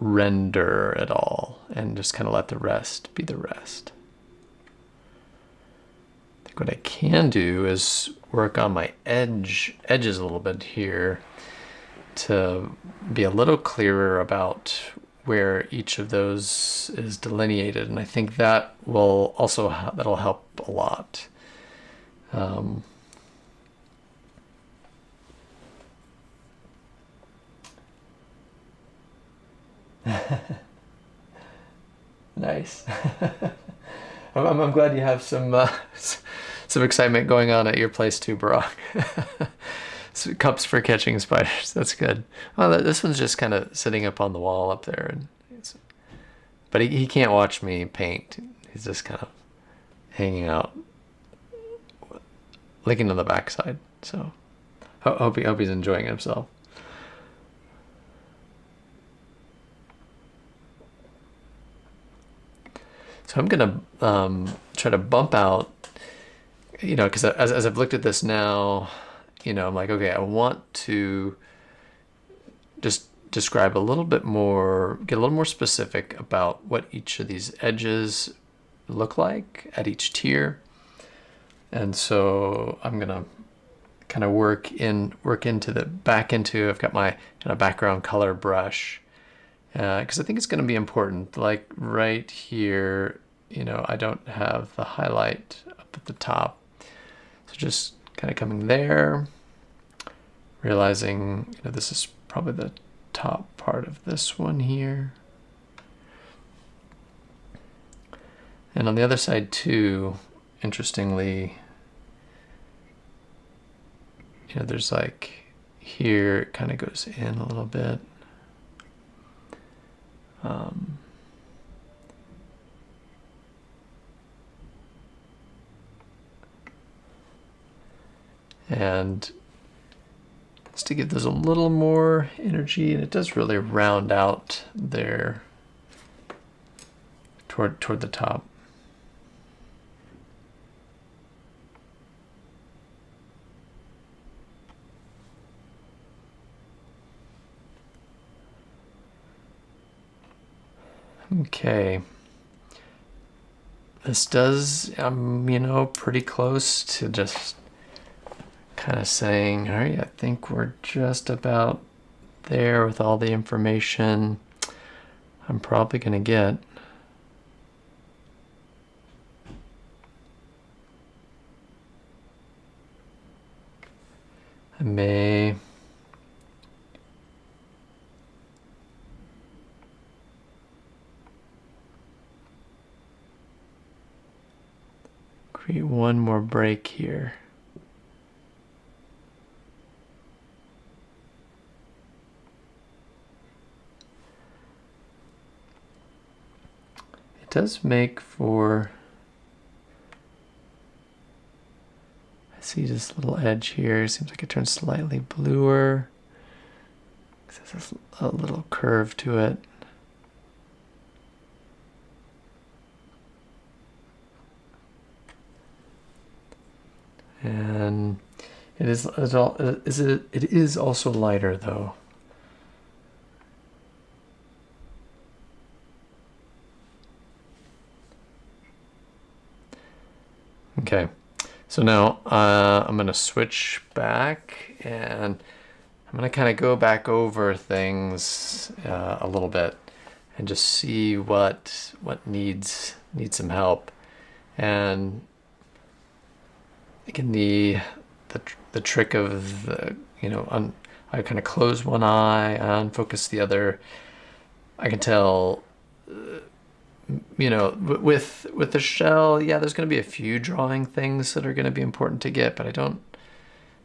Speaker 1: render it all, and just kind of let the rest be the rest. I think what I can do is work on my edges a little bit here to be a little clearer about where each of those is delineated, and I think that will also that'll help a lot. Nice. I'm glad you have some excitement going on at your place too, Brock. Cups for catching spiders. That's good. Well, this one's just kind of sitting up on the wall up there, but he can't watch me paint. He's just kind of hanging out, licking on the backside. So hope he's enjoying himself. So I'm gonna try to bump out, you know, because as I've looked at this now, you know, I'm like, okay, I want to just describe a little bit more, get a little more specific about what each of these edges look like at each tier. And so I'm gonna kind of work into the back into, I've got my kind of background color brush, because I think it's going to be important. Like right here, you know, I don't have the highlight up at the top. So just kind of coming there, realizing, you know, this is probably the top part of this one here. And on the other side too, interestingly, you know, there's like here, it kind of goes in a little bit. And just to give those a little more energy, and it does really round out there toward the top. Okay. This does, you know, pretty close to just kind of saying, all right, I think we're just about there with all the information I'm probably going to get. I may create one more break here. It does make for, I see this little edge here, seems like it turns slightly bluer. There's a little curve to it. And it is also lighter though. Okay, so now I'm going to switch back and I'm going to kind of go back over things a little bit and just see what needs some help. And again, the trick of the, you know, I kind of close one eye, unfocus the other. I can tell, you know, with the shell, yeah, there's going to be a few drawing things that are going to be important to get, but I don't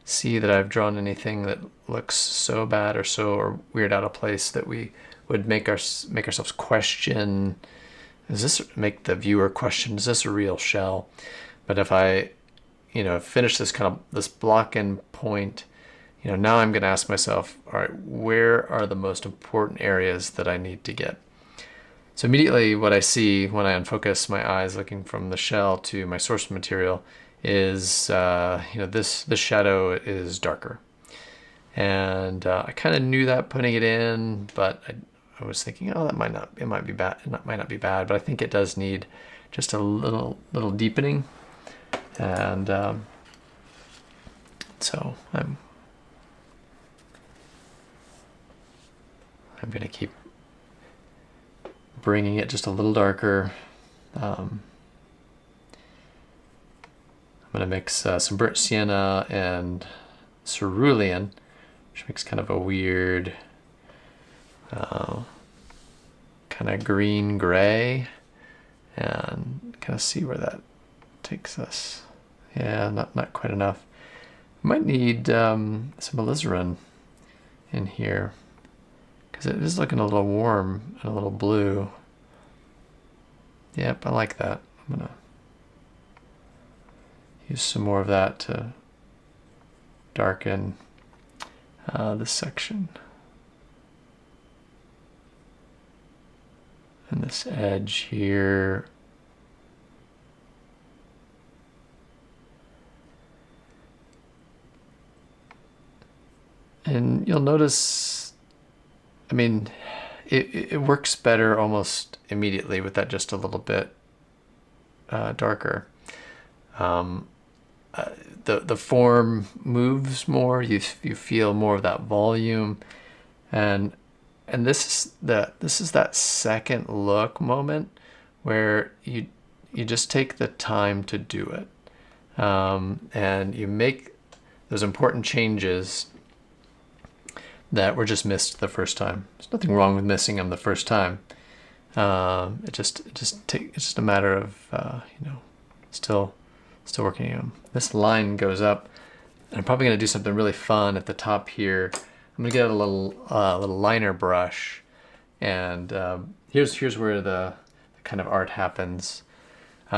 Speaker 1: see that I've drawn anything that looks so bad or weird out of place that we would make ourselves question, make the viewer question, is this a real shell? But if I, you know, finish this block in point, you know, now I'm going to ask myself, all right, where are the most important areas that I need to get? So immediately what I see when I unfocus my eyes looking from the shell to my source material is, you know, this shadow is darker. And I kind of knew that putting it in, but I was thinking, oh, it might not be bad, but I think it does need just a little deepening. And so I'm going to keep bringing it just a little darker. I'm going to mix some burnt sienna and cerulean, which makes kind of a weird kind of green gray, and kind of see where that takes us. Yeah, not quite enough. Might need some alizarin in here because it is looking a little warm and a little blue. Yep, I like that. I'm gonna use some more of that to darken this section. And this edge here. And you'll notice, I mean, it works better almost immediately with that just a little bit darker. The form moves more. You feel more of that volume, and this is that second look moment where you just take the time to do it, and you make those important changes that were just missed the first time. There's nothing wrong with missing them the first time. It's just a matter of you know, still working on them. This line goes up, and I'm probably gonna do something really fun at the top here. I'm gonna get a little liner brush, and here's where the kind of art happens.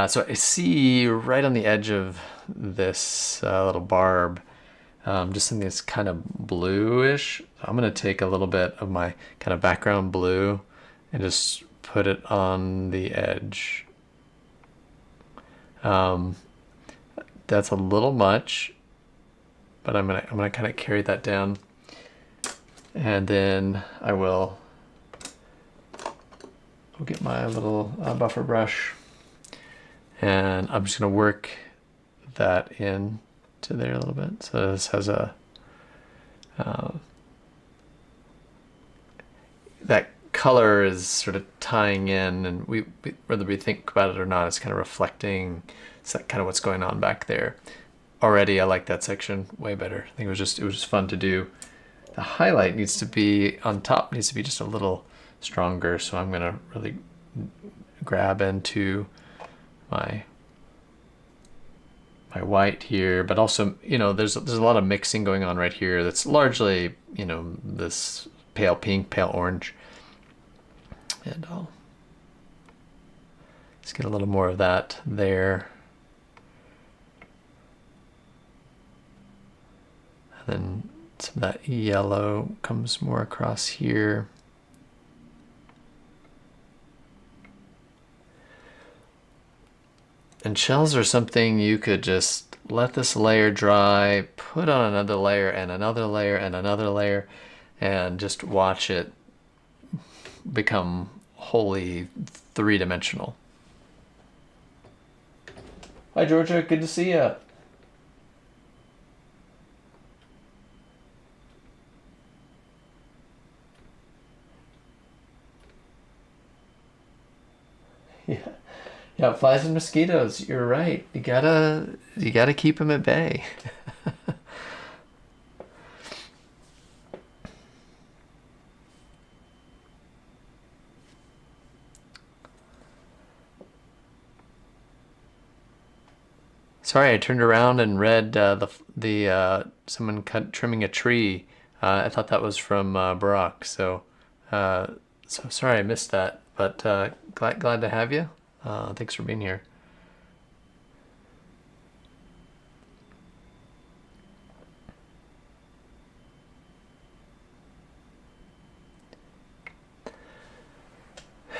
Speaker 1: So I see right on the edge of this little barb, just something that's kind of bluish. I'm gonna take a little bit of my kind of background blue and just put it on the edge. That's a little much, but I'm gonna kind of carry that down, and then I'll get my little buffer brush, and I'm just gonna work that in to there a little bit. So this has a that color is sort of tying in, and we whether we think about it or not, it's kind of reflecting. It's that kind of what's going on back there. Already, I like that section way better. I think it was just fun to do. The highlight needs to be on top, needs to be just a little stronger. So I'm gonna really grab into my white here, but also, you know, there's a lot of mixing going on right here. That's largely, you know, this pale pink, pale orange, and I'll just get a little more of that there. Then some of that yellow comes more across here. And shells are something you could just let this layer dry, put on another layer and another layer and another layer, and just watch it become wholly three-dimensional. Hi Georgia, good to see you. Yeah, flies and mosquitoes. You're right. You gotta keep them at bay. Sorry, I turned around and read someone trimming a tree. I thought that was from Barack. So sorry I missed that. But glad to have you. Thanks for being here.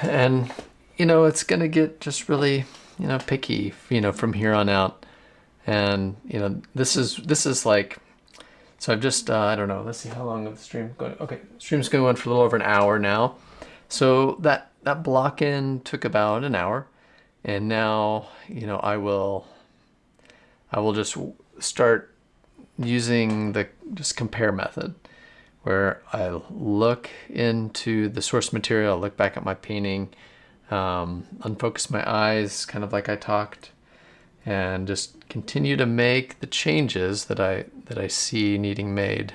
Speaker 1: And, you know, it's going to get just really, you know, picky, you know, from here on out. And, you know, this is like, so I've just, I don't know, let's see how long of the stream going. Okay, stream's going on for a little over an hour now. So that block in took about an hour. And now, you know, I will just start using the just compare method, where I look into the source material, look back at my painting, unfocus my eyes, kind of like I talked, and just continue to make the changes that I see needing made.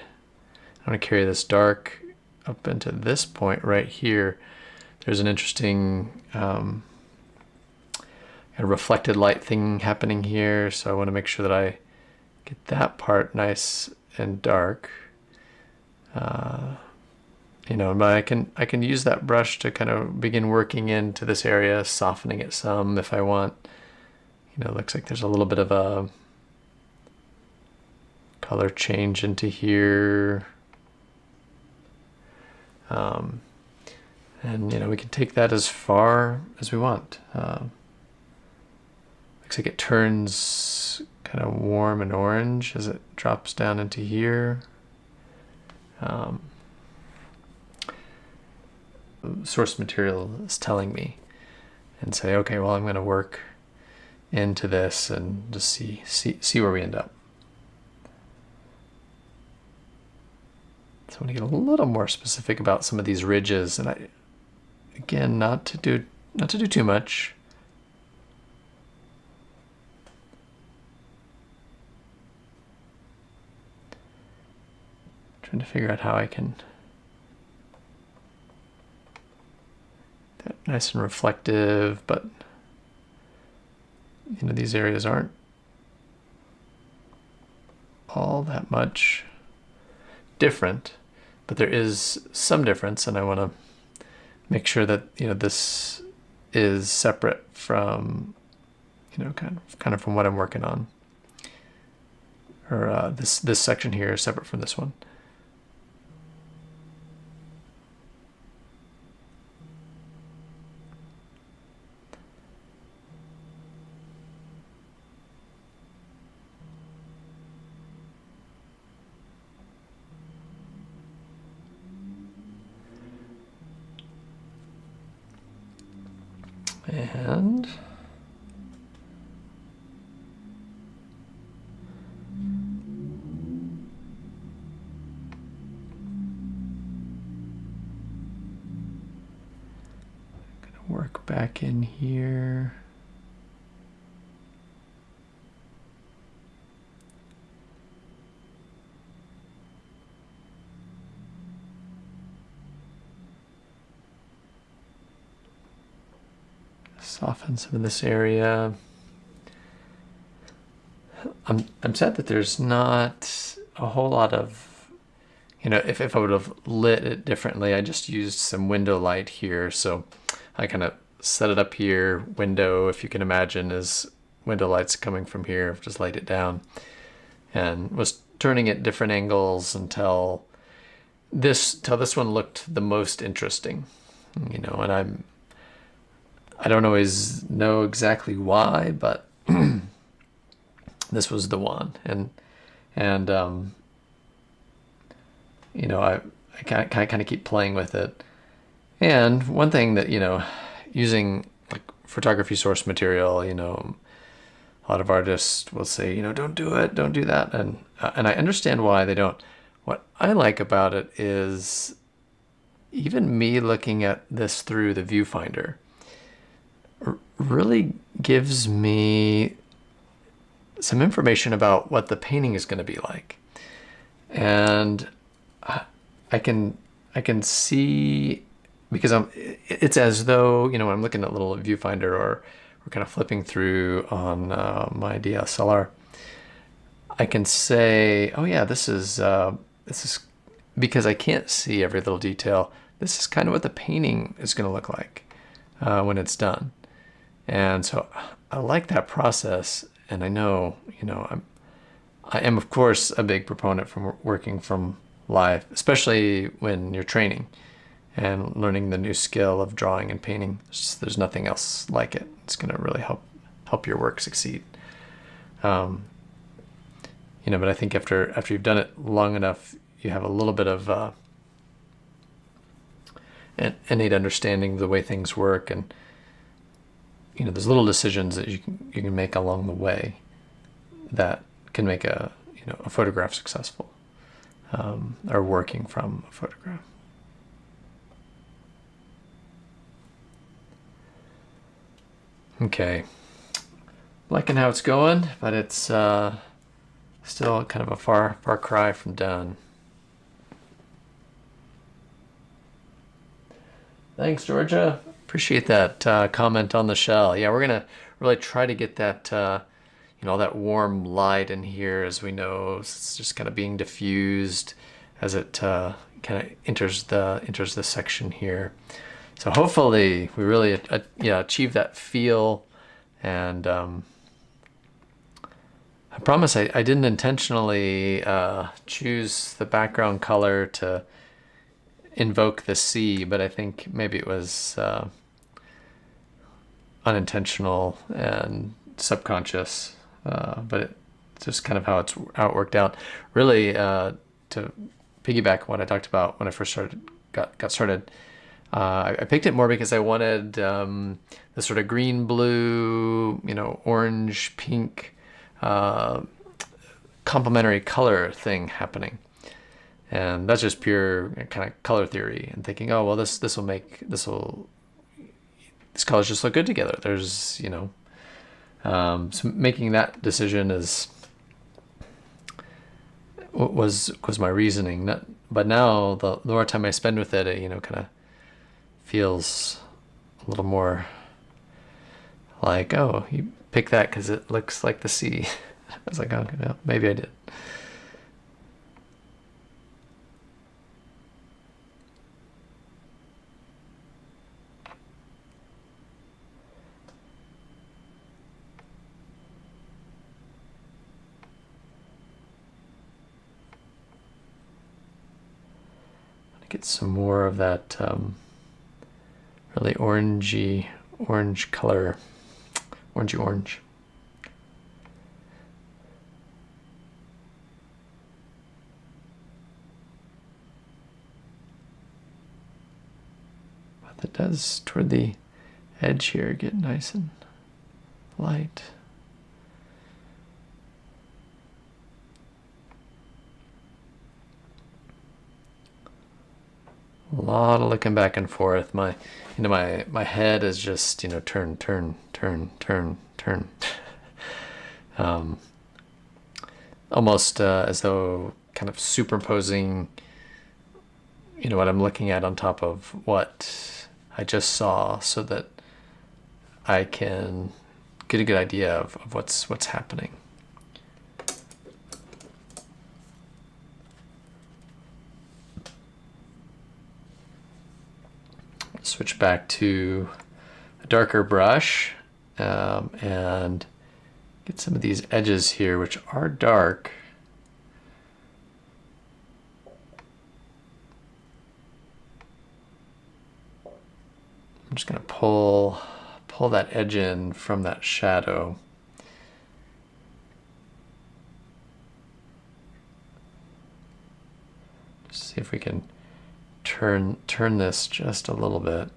Speaker 1: I'm gonna carry this dark up into this point right here. There's an interesting a reflected light thing happening here, so I want to make sure that I get that part nice and dark. You know, but I can use that brush to kind of begin working into this area, softening it some if I want. You know, it looks like there's a little bit of a color change into here. And, we can take that as far as we want. Looks like it turns kind of warm and orange as it drops down into here. Source material is telling me, and say, okay, well, I'm going to work into this and just see where we end up. So I'm going to get a little more specific about some of these ridges, and again, not to do too much. Trying to figure out how I can that nice and reflective, but these areas aren't all that much different, but there is some difference, and I want to make sure that this is separate from kind of from what I'm working on, or this section here is separate from this one. And I'm going to work back in here. Soften some of this area. I'm sad that there's not a whole lot of, if I would have lit it differently, I just used some window light here. So I kind of set it up here. Window, if you can imagine, is window lights coming from here. I've just laid it down and was turning at different angles until this one looked the most interesting, and I don't always know exactly why, but this was the one, and I kind of keep playing with it. And one thing that using like photography source material, a lot of artists will say, don't do it, don't do that, and I understand why they don't. What I like about it is even me looking at this through the viewfinder really gives me some information about what the painting is going to be like, and I can see, because it's as though when I'm looking at a little viewfinder, or we're kind of flipping through on my DSLR, I can say, oh yeah, this is because I can't see every little detail. This is kind of what the painting is going to look like when it's done. And so I like that process, and I know, I am of course a big proponent from working from live, especially when you're training and learning the new skill of drawing and painting. There's nothing else like it. It's going to really help your work succeed. But I think after you've done it long enough, you have a little bit of an innate understanding of the way things work, and there's little decisions that you can make along the way that can make a photograph successful, or working from a photograph. Okay, liking how it's going, but it's still kind of a far cry from done. Thanks, Georgia. Appreciate that comment on the shell. Yeah, we're gonna really try to get that that warm light in here. As we know, it's just kind of being diffused as it kind of enters the section here. So hopefully we really achieve that feel. And I promise I didn't intentionally choose the background color to invoke the sea, but I think maybe it was unintentional and subconscious, but it's just kind of how it worked out. Really, to piggyback what I talked about when I first got started, I picked it more because I wanted the sort of green, blue, orange, pink, complementary color thing happening. And that's just pure kind of color theory and thinking, oh, well, these colors just look good together. There's, so making that decision was my reasoning. But now the more time I spend with it, kind of feels a little more like, oh, you pick that because it looks like the sea. I was like, oh, well, maybe I did. Get some more of that really orangey orange color, orangey orange. But it does toward the edge here get nice and light. A lot of looking back and forth. My head is just, turn. Almost as though kind of superimposing, what I'm looking at on top of what I just saw, so that I can get a good idea of what's happening. Switch back to a darker brush and get some of these edges here, which are dark. I'm just going to pull that edge in from that shadow. Just see if we can turn this just a little bit.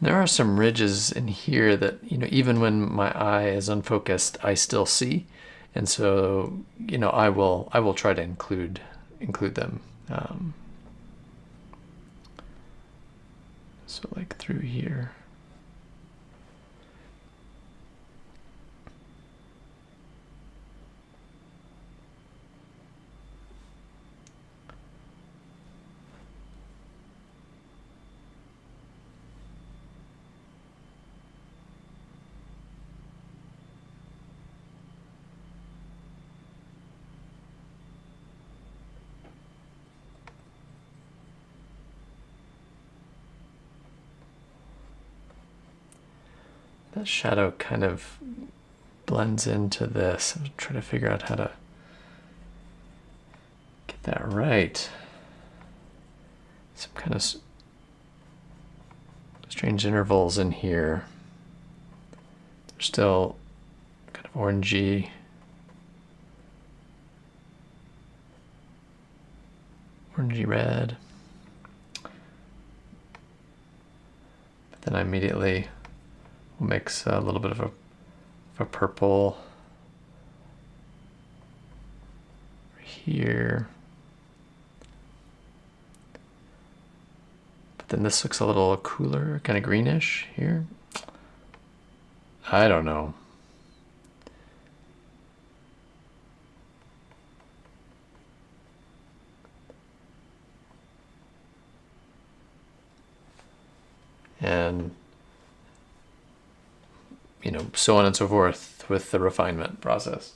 Speaker 1: There are some ridges in here that, even when my eye is unfocused, I still see. And so, I will try to include them. So like through here. That shadow kind of blends into this. I'm trying to figure out how to get that right. Some kind of strange intervals in here. They're still kind of orangey. Orangey red. But then I immediately mix a little bit of a purple here. But then this looks a little cooler, kind of greenish here. I don't know. And so on and so forth with the refinement process.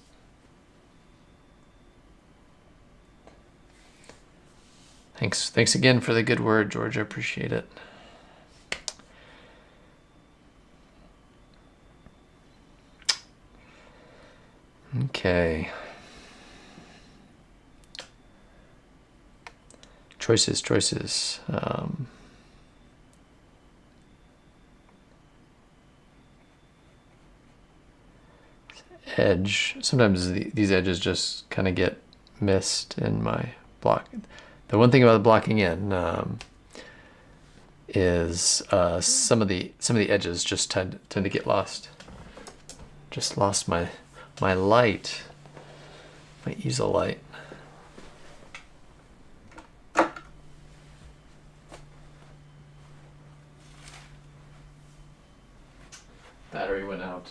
Speaker 1: Thanks again for the good word, George. I appreciate it. Okay. Choices. Edge. Sometimes these edges just kind of get missed in my block. The one thing about the blocking in is some of the edges just tend to get lost. Just lost my light, my easel light. Battery went out.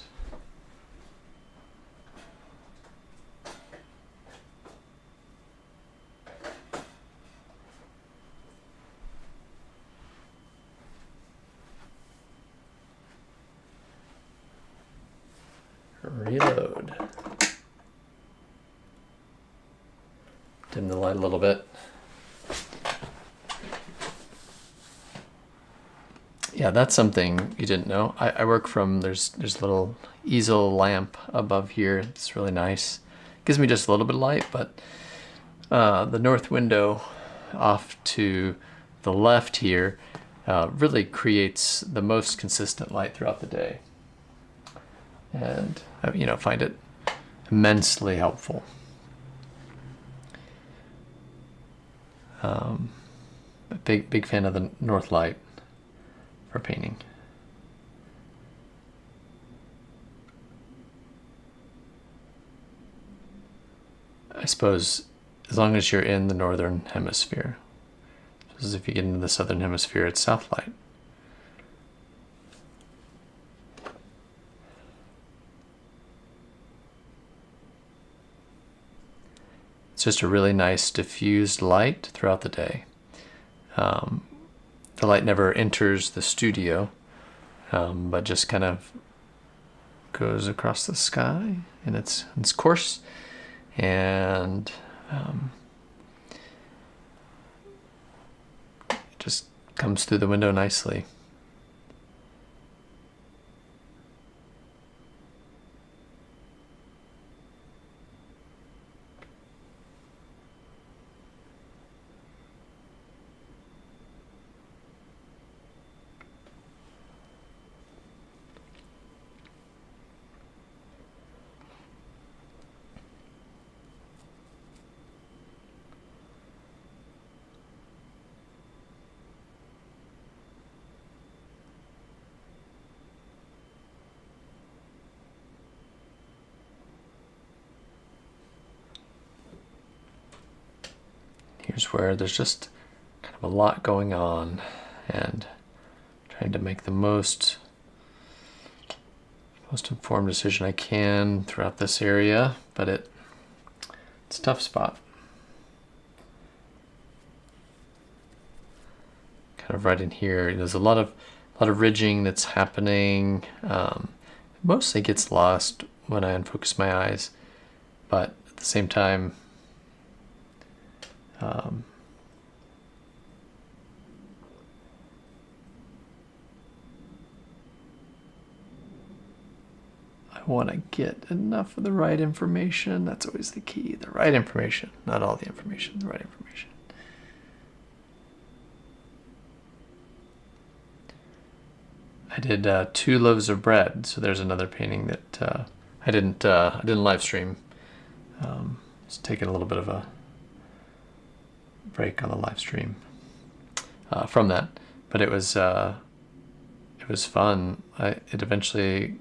Speaker 1: Reload. Dim the light a little bit. Yeah, that's something you didn't know. I work from, there's a little easel lamp above here. It's really nice. Gives me just a little bit of light, but the north window off to the left here really creates the most consistent light throughout the day. And find it immensely helpful. A big fan of the north light for painting. I suppose as long as you're in the northern hemisphere. Because if you get into the southern hemisphere, it's south light. It's just a really nice diffused light throughout the day. The light never enters the studio, but just kind of goes across the sky in its course, and it just comes through the window nicely. Here's where there's just kind of a lot going on, and trying to make the most informed decision I can throughout this area, but it's a tough spot. Kind of right in here, there's a lot of ridging that's happening. It mostly gets lost when I unfocus my eyes, but at the same time, I want to get enough of the right information. That's always the key. The right information, not all the information, the right information. I did 2 loaves of bread, so there's another painting that I didn't live stream. Just taking a little bit of a break on the live stream from that, but it was fun. It eventually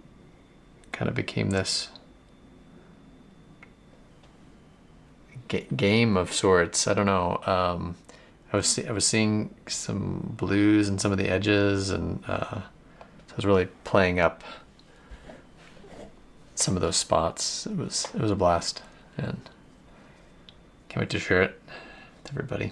Speaker 1: kind of became this game of sorts. I don't know. I was seeing some blues in some of the edges, and so I was really playing up some of those spots. It was a blast, and can't wait to share it with everybody.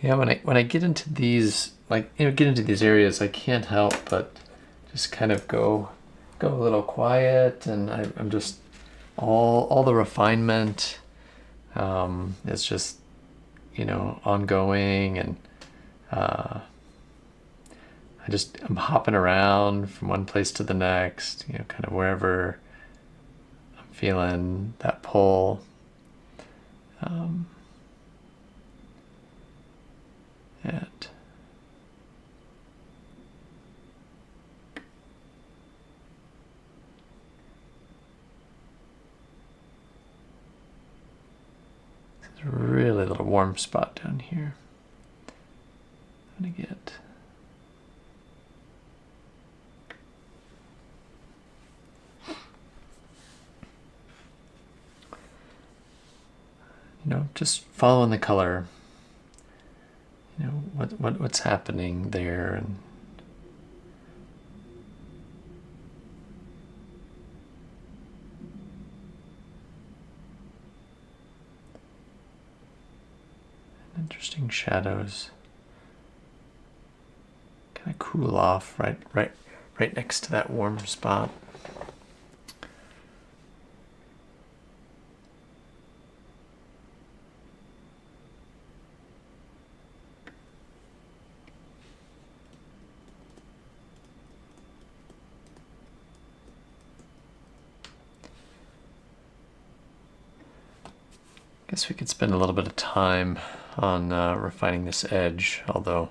Speaker 1: Yeah, when I get into these, like, get into these areas, I can't help but just kind of go a little quiet, and I'm just all the refinement is just ongoing, and I'm hopping around from one place to the next, kind of wherever I'm feeling that pull. And there's a really little warm spot down here. I'm gonna get just following the color, what's happening there, and interesting shadows kind of cool off right next to that warm spot. Guess we could spend a little bit of time on refining this edge, although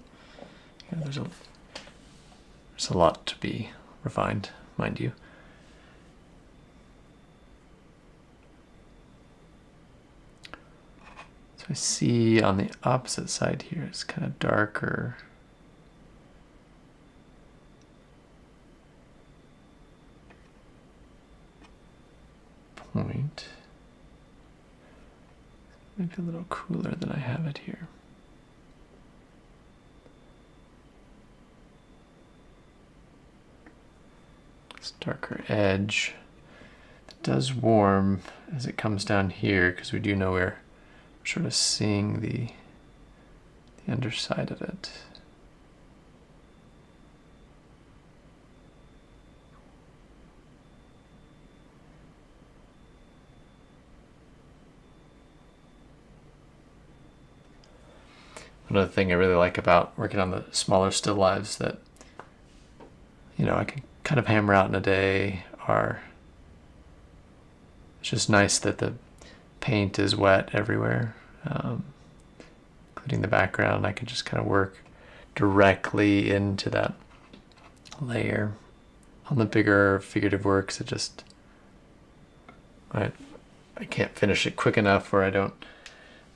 Speaker 1: there's a lot to be refined, mind you. So I see on the opposite side here it's kind of darker. Point. Maybe a little cooler than I have it here. This darker edge. It does warm as it comes down here, because we do know we're sort of seeing the underside of it. Another thing I really like about working on the smaller still lives that I can kind of hammer out in a day are, it's just nice that the paint is wet everywhere, including the background. I can just kind of work directly into that layer. On the bigger figurative works, it just I can't finish it quick enough, or I don't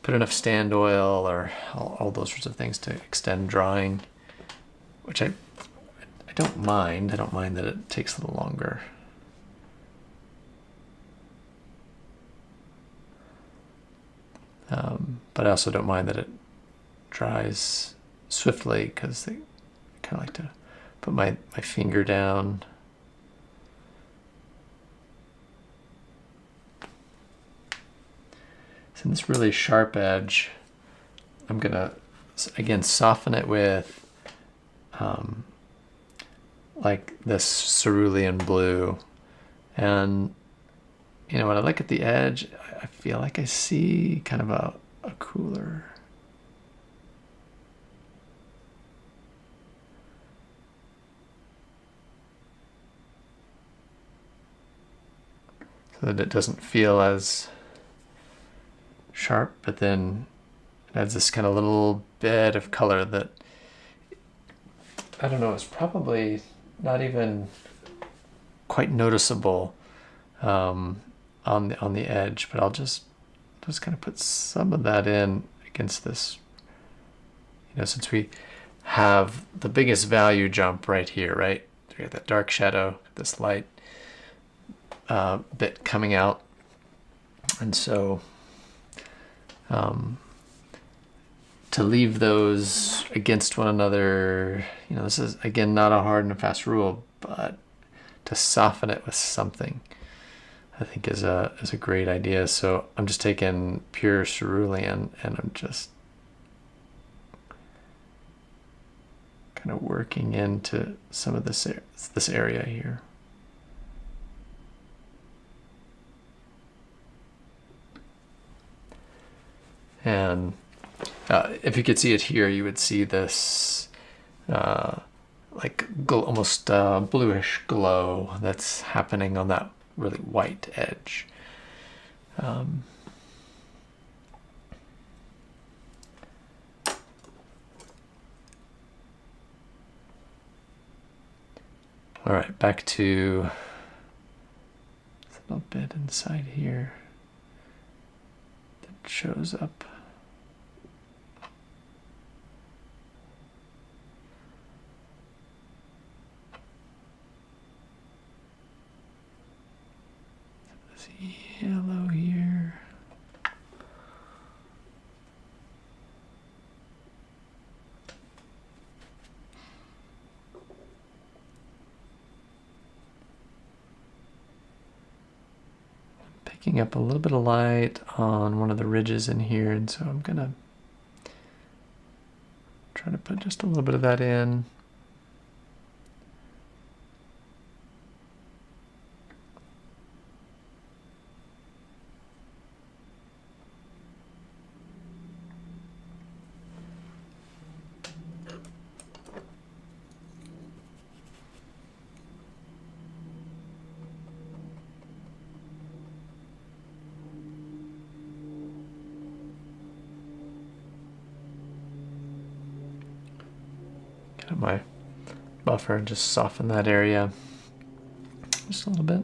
Speaker 1: put enough stand oil or all those sorts of things to extend drying, which I don't mind. I don't mind that it takes a little longer. But I also don't mind that it dries swiftly, because I kind of like to put my finger down. So in this really sharp edge, I'm gonna again soften it with like this cerulean blue, and when I look at the edge, I feel like I see kind of a cooler. So that it doesn't feel as sharp, but then it adds this kind of little bit of color that, I don't know, it's probably not even quite noticeable on the edge, but I'll just kind of put some of that in against this, since we have the biggest value jump right here, right? We got that dark shadow, this light bit coming out, and so to leave those against one another, this is again not a hard and fast rule, but to soften it with something, I think is a great idea. So I'm just taking pure cerulean, and I'm just kind of working into some of this area here. And if you could see it here, you would see this like almost bluish glow that's happening on that really white edge. All right, back to a little bit inside here that shows up. This yellow here. Picking up a little bit of light on one of the ridges in here, and so I'm gonna try to put just a little bit of that in. Get up my buffer and just soften that area just a little bit.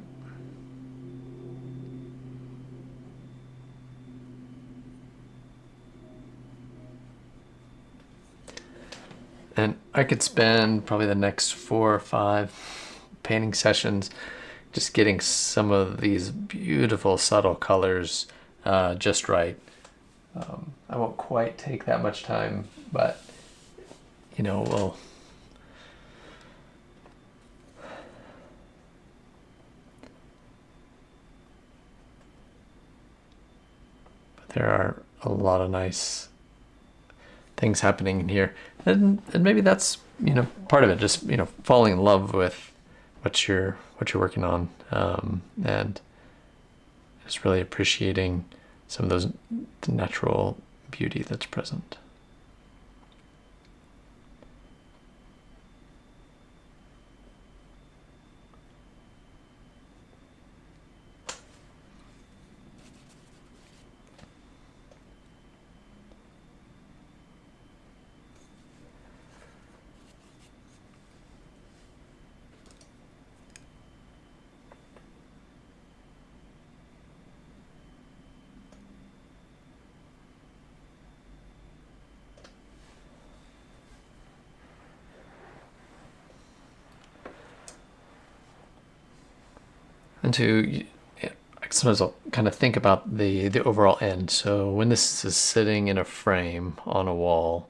Speaker 1: And I could spend probably the next 4 or 5 painting sessions just getting some of these beautiful subtle colors just right. I won't quite take that much time, but you know, but there are a lot of nice things happening in here, and maybe that's, you know, part of it, just, you know, falling in love with what you're working on, and just really appreciating some of those natural beauty that's present. And to, sometimes I'll kind of think about the overall end. So when this is sitting in a frame on a wall,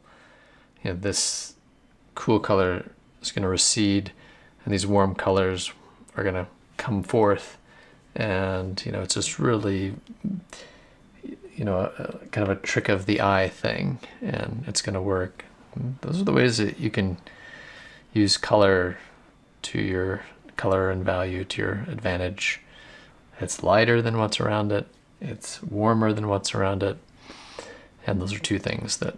Speaker 1: you know, this cool color is going to recede, and these warm colors are going to come forth, and, you know, it's just really, you know, kind of a trick of the eye thing, and it's going to work. And those are the ways that you can use color and value to your advantage. It's lighter than what's around it, it's warmer than what's around it, and those are two things that,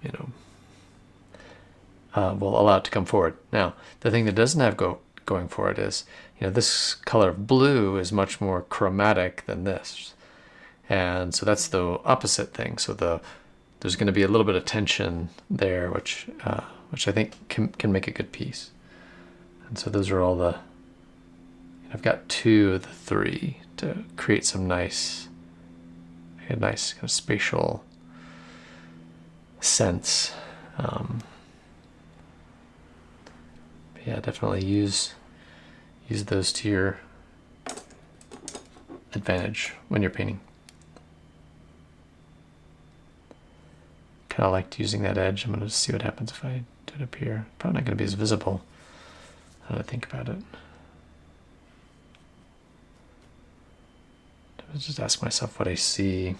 Speaker 1: you know, will allow it to come forward. Now, the thing that doesn't have going for it is, you know, this color of blue is much more chromatic than this, and so that's the opposite thing. So there's going to be a little bit of tension there, which I think can make a good piece. And so those are all the, I've got 2 of the 3 to create some nice kind of spatial sense. Yeah, definitely use those to your advantage when you're painting. Kind of liked using that edge. I'm going to see what happens if I do it up here. Probably not going to be as visible now that I think about it. I just ask myself what I see.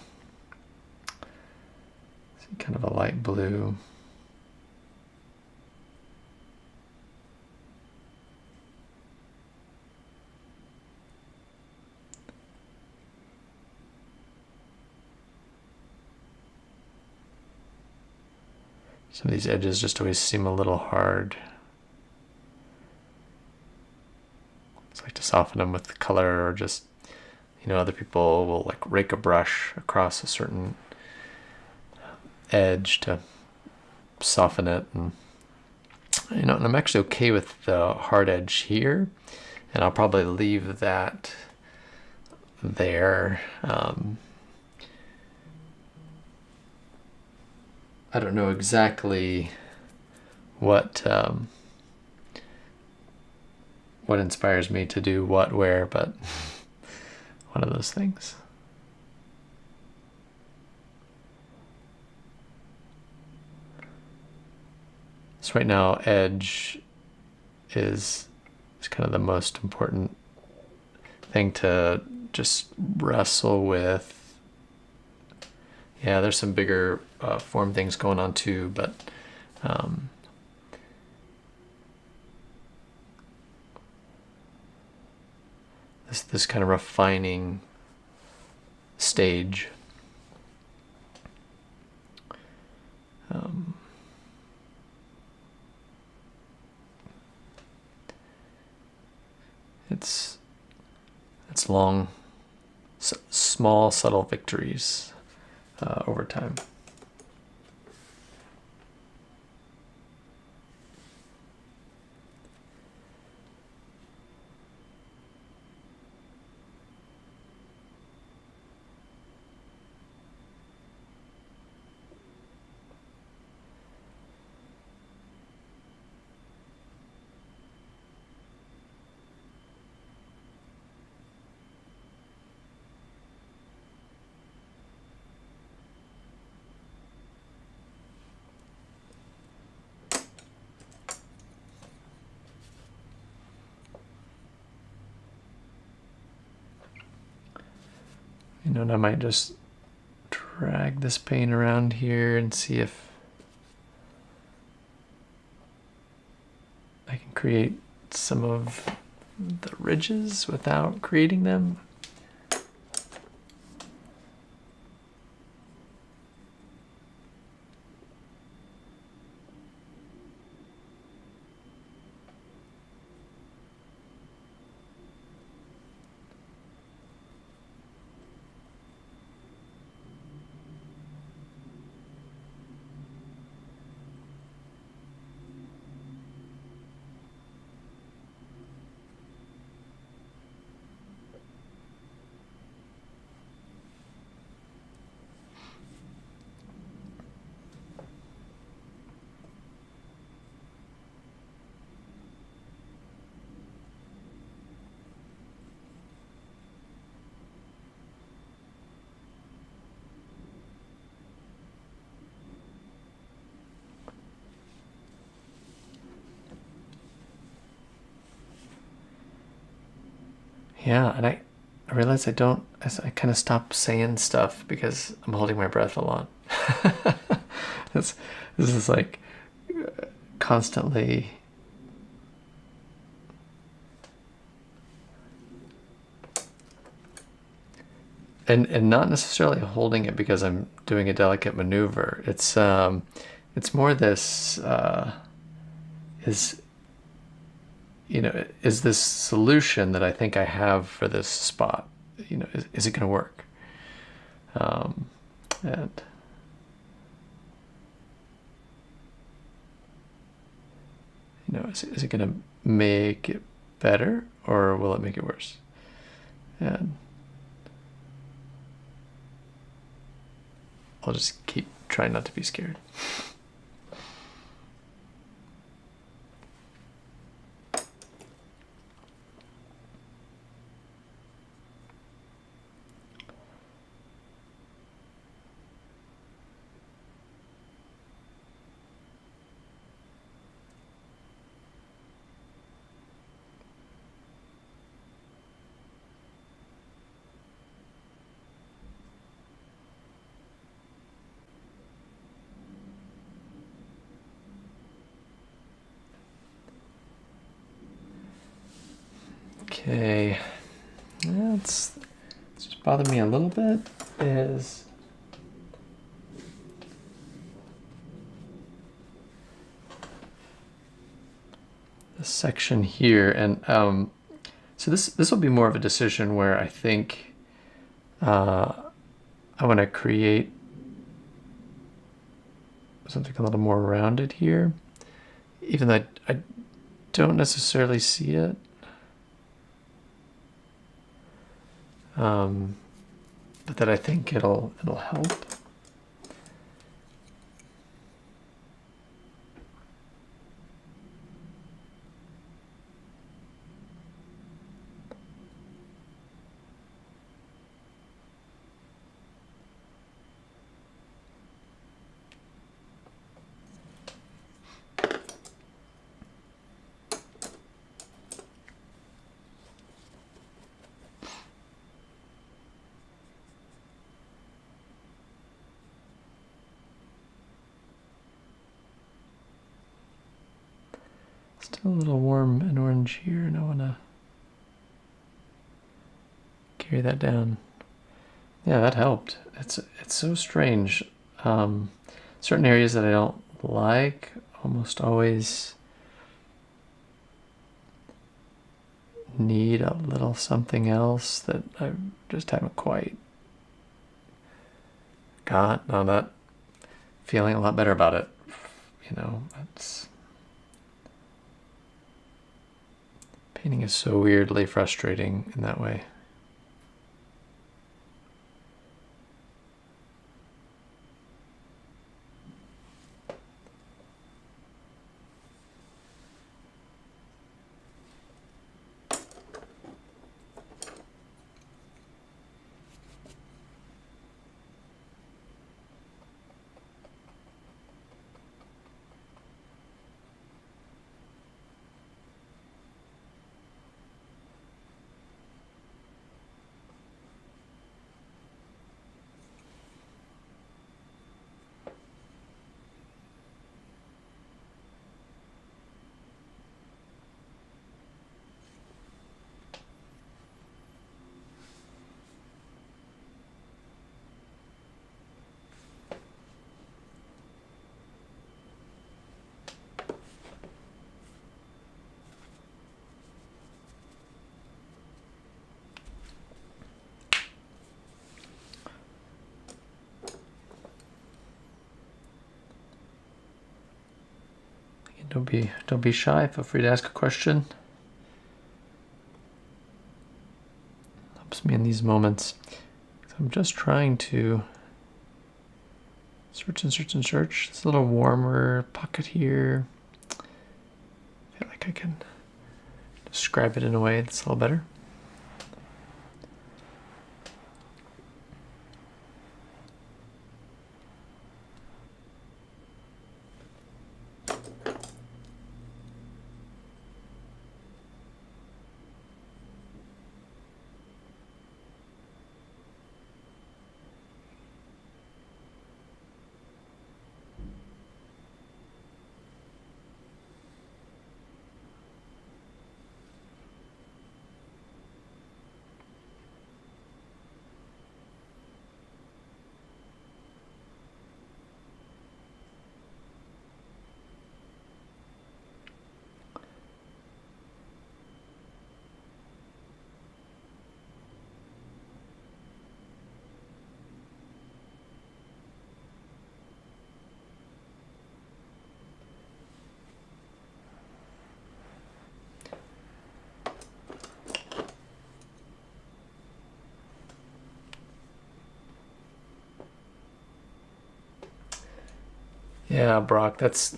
Speaker 1: See kind of a light blue. Some of these edges just always seem a little hard. I like to soften them with color, or just, other people will like rake a brush across a certain edge to soften it, and and I'm actually okay with the hard edge here, and I'll probably leave that there. I don't know exactly what inspires me to do what where, but one of those things. So right now, edge is kind of the most important thing to just wrestle with. Yeah, there's some bigger form things going on too, but this kind of refining stage. It's long, small, subtle victories over time. And I might just drag this paint around here and see if I can create some of the ridges without creating them. Yeah, and I realize I kind of stop saying stuff because I'm holding my breath a lot. this is like constantly and not necessarily holding it because I'm doing a delicate maneuver. It's more this is this solution that I think I have for this spot, is it going to work? And is it going to make it better, or will it make it worse? And I'll just keep trying not to be scared. Okay, it's just bothered me a little bit is section here, and so this will be more of a decision where I think I want to create something a little more rounded here, even though I don't necessarily see it. But that I think it'll help. Still a little warm and orange here, and I want to carry that down. Yeah, that helped. It's so strange. Certain areas that I don't like almost always need a little something else that I just haven't quite got. Now that feeling a lot better about it. You know, it's painting is so weirdly frustrating in that way. Don't be shy. Feel free to ask a question. Helps me in these moments. So I'm just trying to search and search and search. It's a little warmer pocket here. I feel like I can describe it in a way that's a little better. Yeah, Brock, that's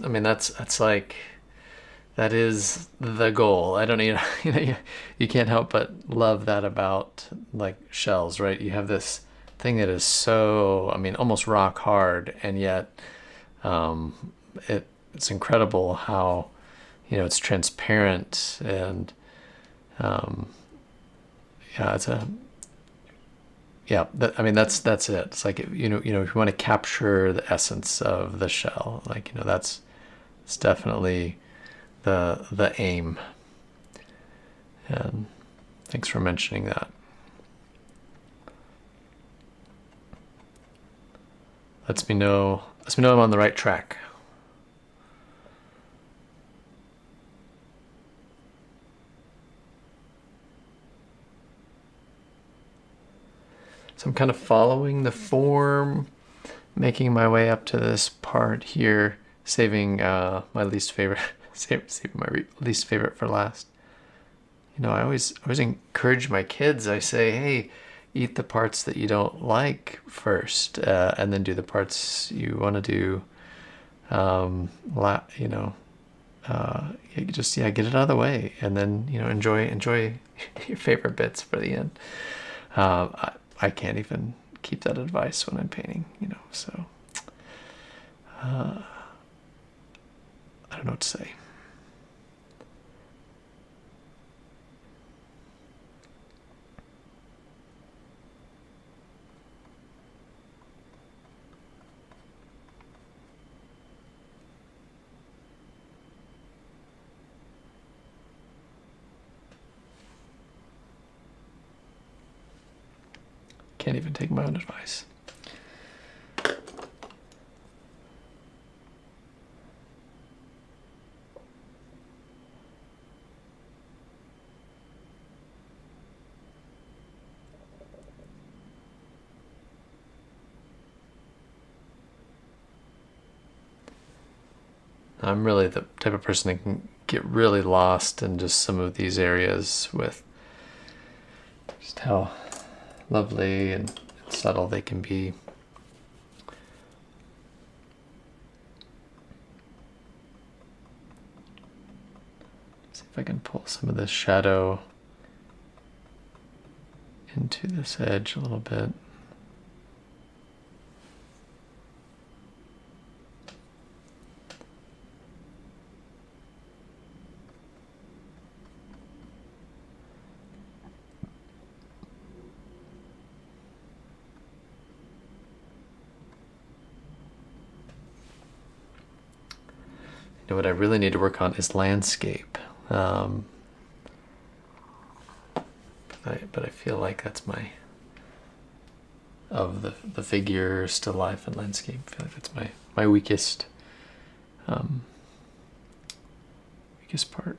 Speaker 1: like that is the goal. I don't need you can't help but love that about like shells, right? You have this thing that is so, almost rock hard, and yet it's incredible how it's transparent, and yeah, it's a yeah, that's it. It's like if you want to capture the essence of the shell, like that's it's definitely the aim. And thanks for mentioning that. Lets me know I'm on the right track. So I'm kind of following the form, making my way up to this part here, saving my least favorite, saving my least favorite for last. You know, I always encourage my kids. I say, hey, eat the parts that you don't like first, and then do the parts you want to do. You know, just get it out of the way, and then enjoy your favorite bits for the end. I can't even keep that advice when I'm painting, so I don't know what to say. Can't even take my own advice. I'm really the type of person that can get really lost in just some of these areas with just how lovely and subtle they can be. See if I can pull some of this shadow into this edge a little bit. What I really need to work on is landscape, but I feel like that's of the figure, still life, and landscape. I feel like that's my weakest part.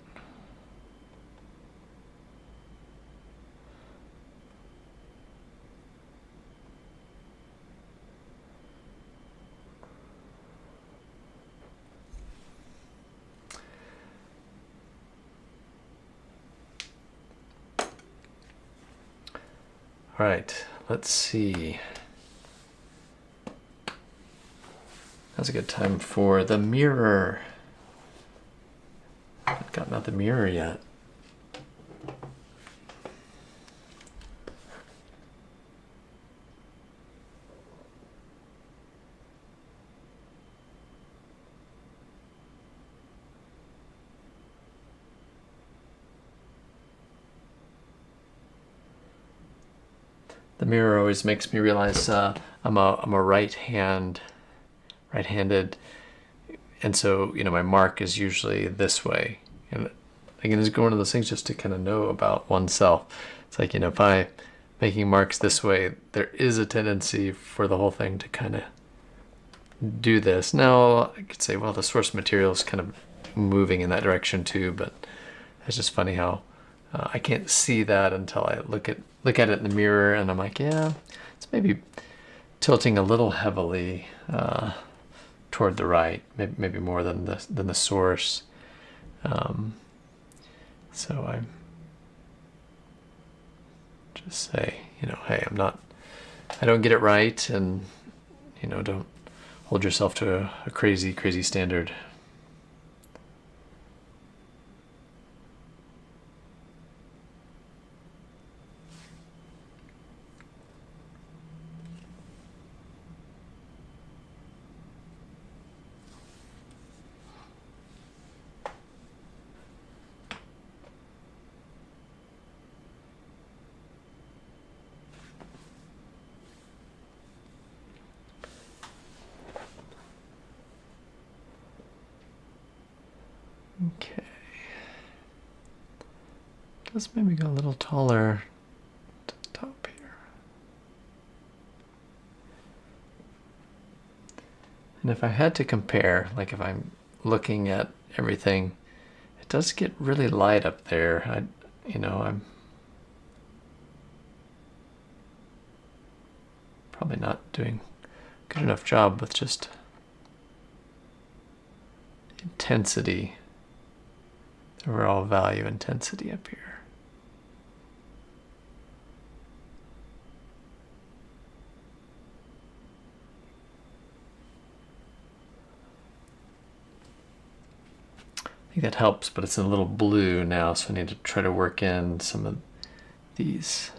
Speaker 1: All right, let's see. Now's a good time for the mirror. I haven't gotten out the mirror yet. The mirror always makes me realize I'm a right-handed, and so my mark is usually this way. And again, it's one of those things just to kind of know about oneself. It's like if I'm making marks this way, there is a tendency for the whole thing to kind of do this. Now I could say, well, the source material is kind of moving in that direction too, but it's just funny how I can't see that until I look at it in the mirror, and I'm like, yeah, it's maybe tilting a little heavily toward the right, maybe more than the source. So I just say, hey, I don't get it right, and don't hold yourself to a crazy standard. Okay. Let's maybe go a little taller to the top here. And if I had to compare, like if I'm looking at everything, it does get really light up there. I'm probably not doing a good enough job with just intensity, the overall value intensity up here. I think that helps, but it's in a little blue now, so I need to try to work in some of these.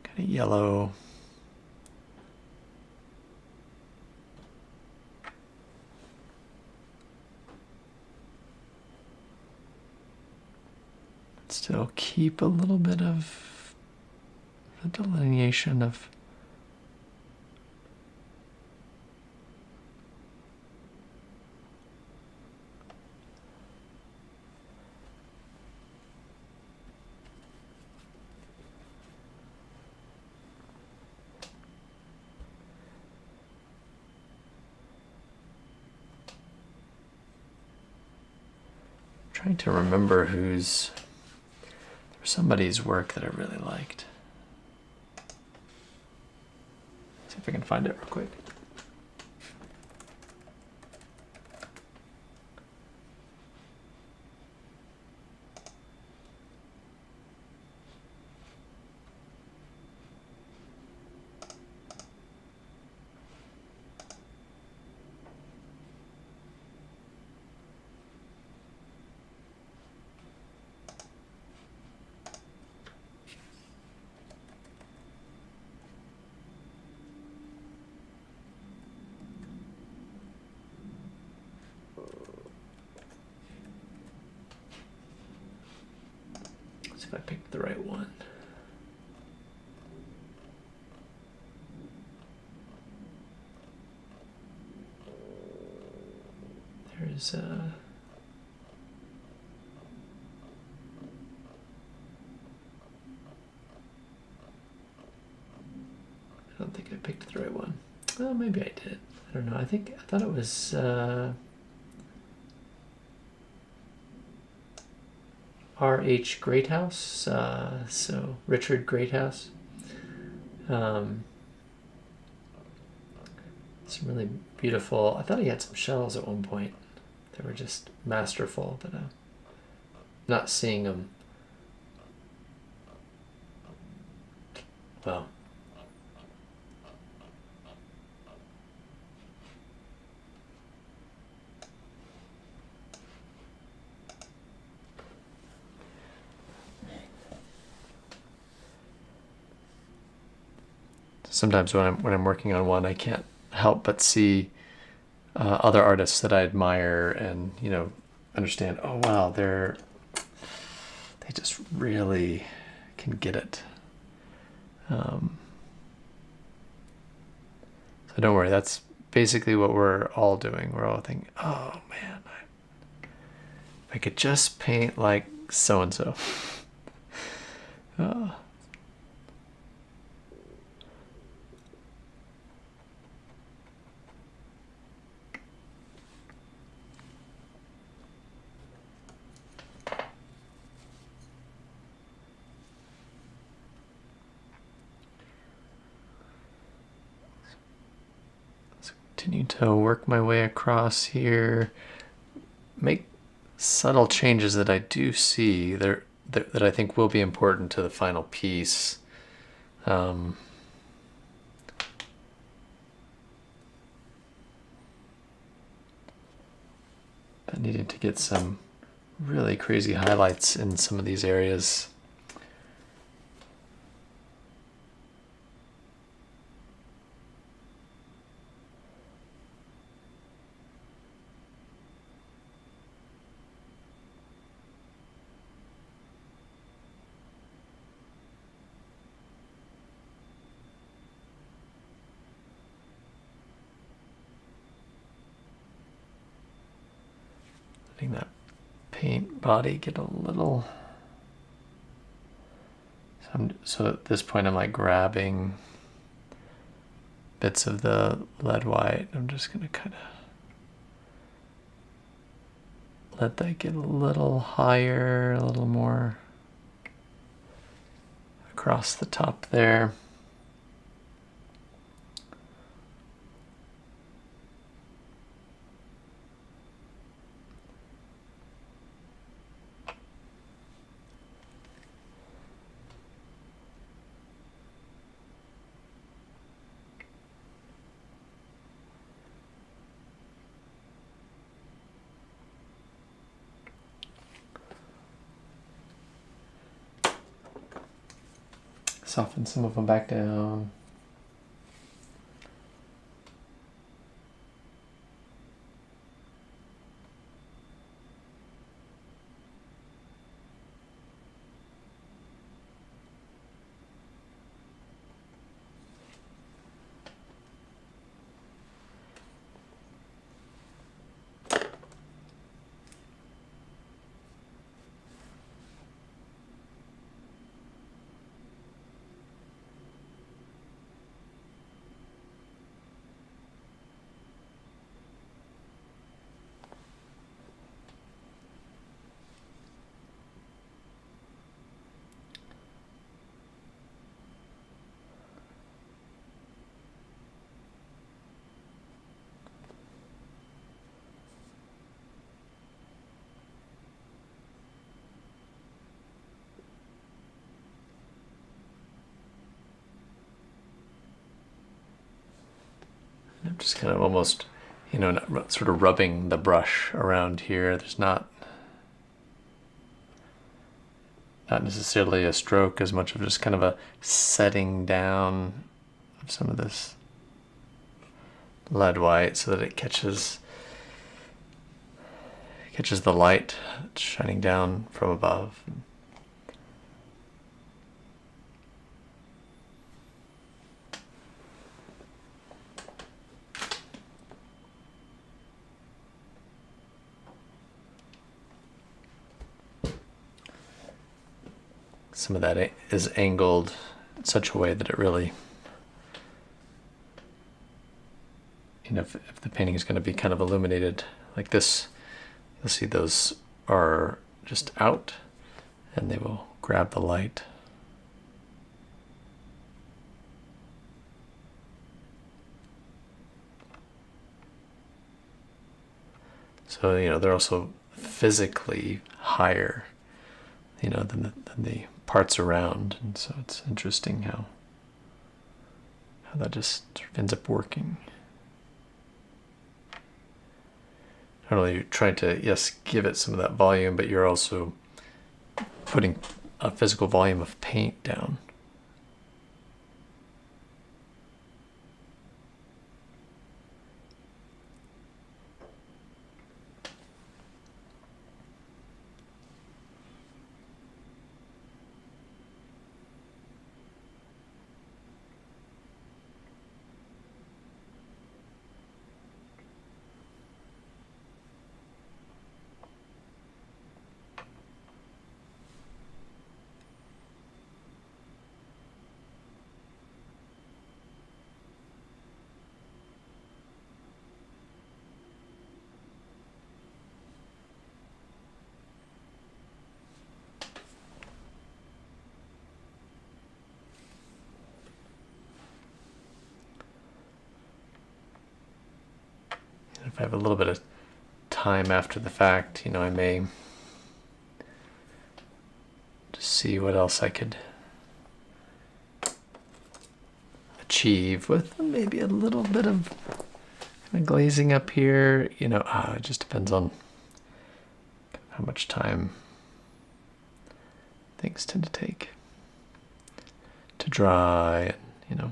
Speaker 1: Kind of yellow. Still keep a little bit of the delineation of trying to remember who's somebody's work that I really liked. See if I can find it real quick. I picked the right one. There's I don't think I picked the right one. Well, maybe I did. I don't know. I thought it was R.H. Greathouse, so Richard Greathouse. Some really beautiful, I thought he had some shells at one point. They were just masterful, but not seeing them. Well, sometimes when I'm working on one, I can't help but see other artists that I admire, and understand. Oh wow, they just really can get it. So don't worry. That's basically what we're all doing. We're all thinking, oh man, if I could just paint like so and so. Continue to work my way across here, make subtle changes that I do see there that I think will be important to the final piece. But needing to get some really crazy highlights in some of these areas. Letting that paint body get a little, so at this point I'm like grabbing bits of the lead white. I'm just gonna kind of let that get a little higher, a little more across the top there. Soften some of them back down. I'm just kind of almost, you know, sort of rubbing the brush around here. There's not necessarily a stroke as much of just kind of a setting down of some of this lead white so that it catches the light that's shining down from above. Some of that is angled in such a way that it really, you know, if the painting is going to be kind of illuminated like this, you'll see those are just out and they will grab the light. So, you know, they're also physically higher, you know, than the parts around, and so it's interesting how that just sort of ends up working. Not only you're trying to, yes, give it some of that volume, but you're also putting a physical volume of paint down. If I have a little bit of time after the fact, you know, I may just see what else I could achieve with maybe a little bit of kind of glazing up here. You know, it just depends on how much time things tend to take to dry, and, you know.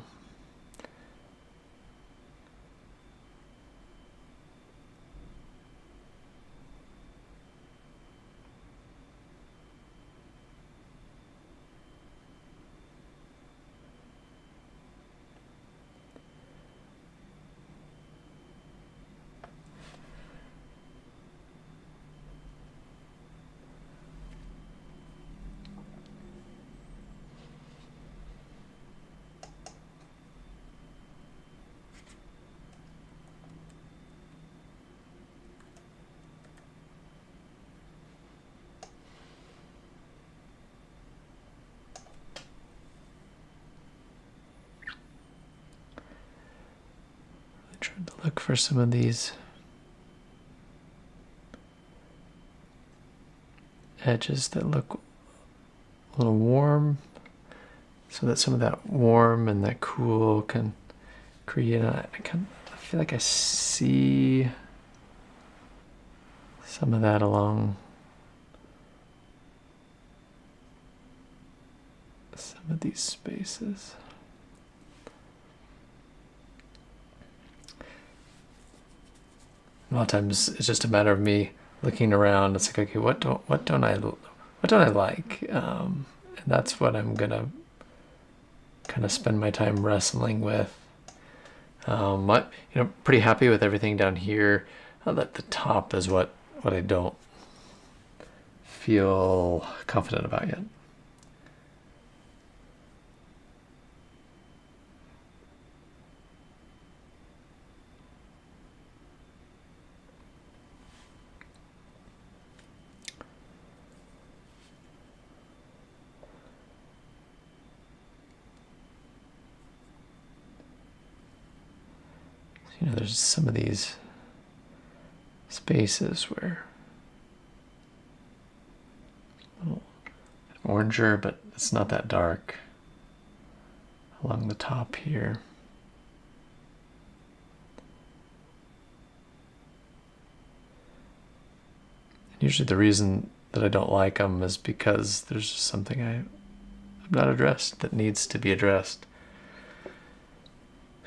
Speaker 1: Trying to look for some of these edges that look a little warm, so that some of that warm and that cool can create I feel like I see some of that along some of these spaces. A lot of times it's just a matter of me looking around. It's like, okay, what don't I like? And that's what I'm gonna kind of spend my time wrestling with. Pretty happy with everything down here. That the top is what I don't feel confident about yet. There's some of these spaces where a little oranger, but it's not that dark along the top here. And usually the reason that I don't like them is because there's just something I've not addressed that needs to be addressed.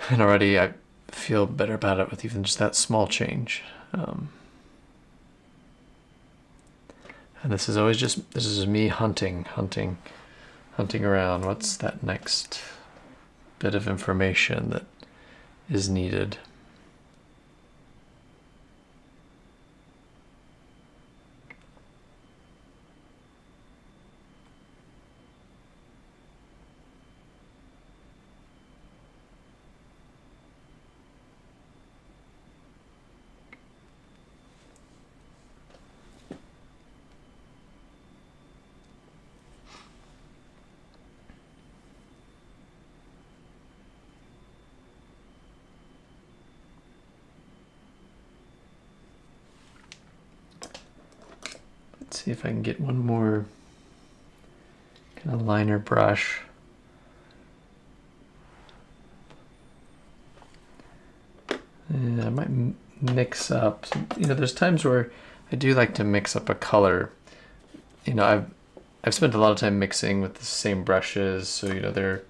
Speaker 1: And already I feel better about it with even just that small change. And this is always just me hunting around. What's that next bit of information that is needed? See if I can get one more kind of liner brush. And I might mix up. There's times where I do like to mix up a color. I've spent a lot of time mixing with the same brushes, so they're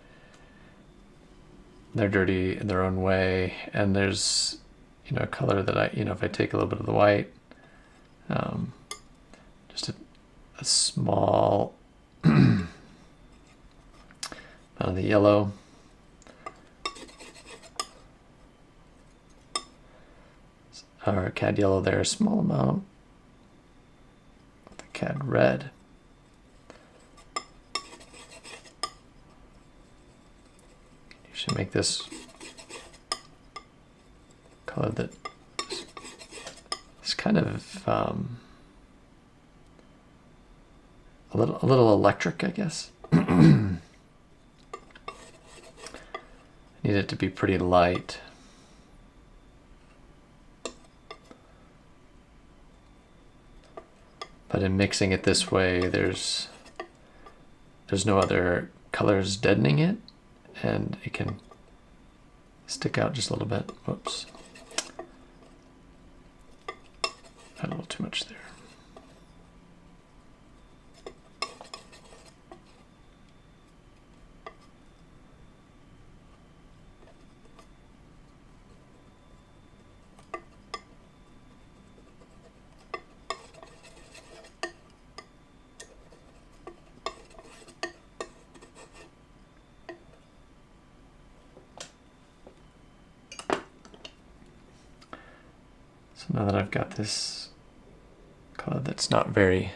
Speaker 1: dirty in their own way. And there's a color that if I take a little bit of the white. Just a small amount of the yellow. Or cad yellow there, a small amount of the cad red. You should make this color that is kind of a little electric, I guess. Need it to be pretty light. But in mixing it this way, there's no other colors deadening it, and it can stick out just a little bit. Whoops. Had a little too much there. So now that I've got this color that's not very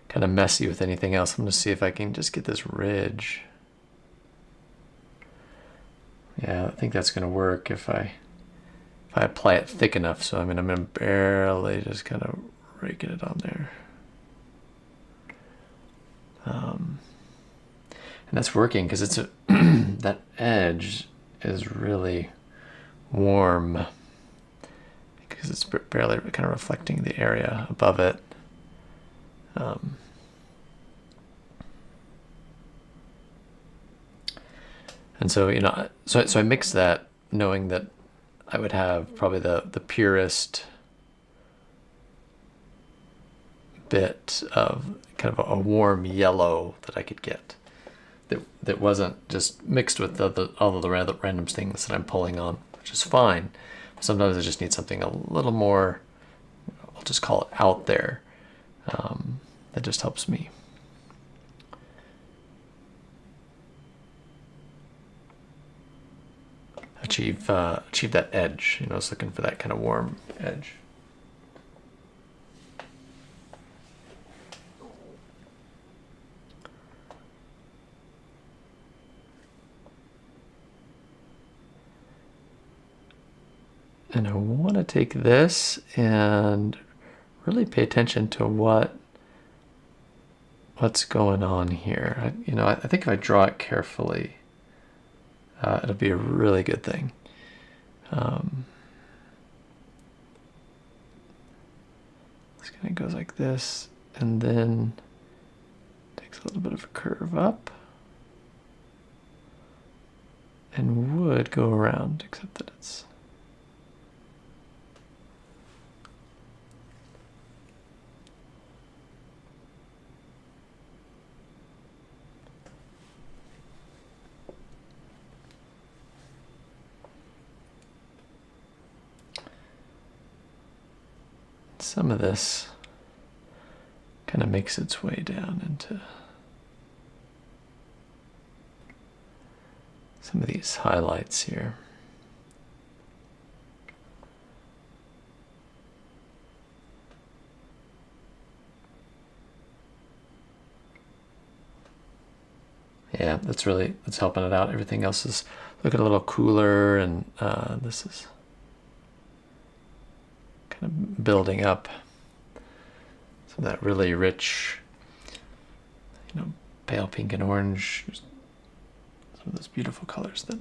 Speaker 1: kind of messy with anything else, I'm going to see if I can just get this ridge. Yeah, I think that's going to work if I apply it thick enough. So I'm going to barely just kind of raking it on there. And that's working because that edge is really warm. because it's barely kind of reflecting the area above it. And so, you know, so I mixed that knowing that I would have probably the purest bit of kind of a warm yellow that I could get. That wasn't just mixed with all of the random things that I'm pulling on, which is fine. Sometimes I just need something a little more, I'll just call it out there. That just helps me. Achieve that edge. You know, I was looking for that kind of warm edge. And I want to take this and really pay attention to what's going on here. I think if I draw it carefully, it'll be a really good thing. This kind of goes like this, and then takes a little bit of a curve up, and would go around, except that it's some of this kind of makes its way down into some of these highlights here. Yeah, that's helping it out. Everything else is looking a little cooler, and this is kind of building up some of that really rich, pale pink and orange, some of those beautiful colors that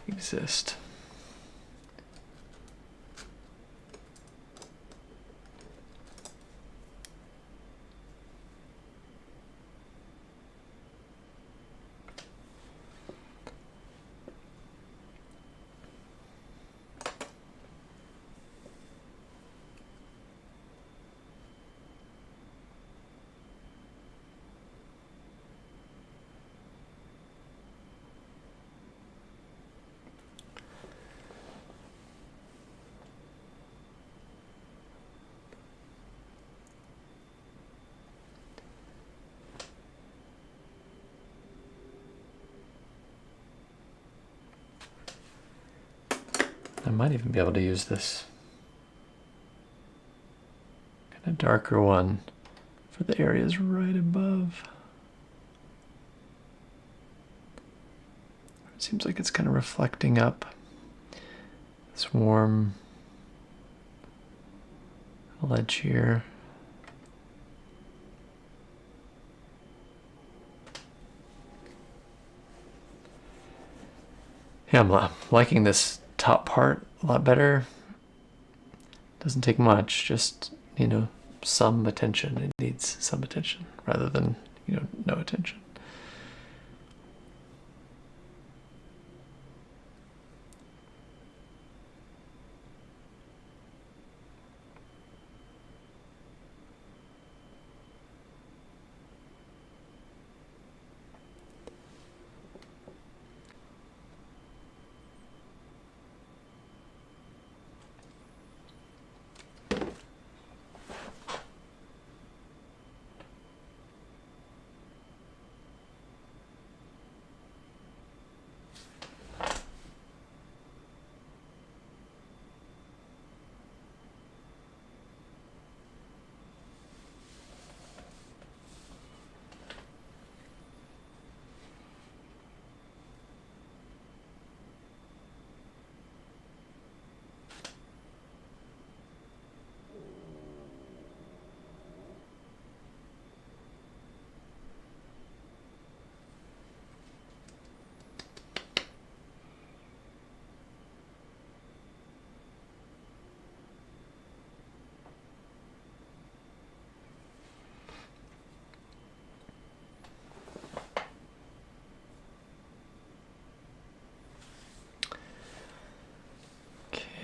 Speaker 1: exist. I might even be able to use this kind of darker one for the areas right above. It seems like it's kind of reflecting up this warm ledge here. Yeah, I'm liking this top part a lot better. Doesn't take much, just, some attention. It needs some attention rather than, no attention.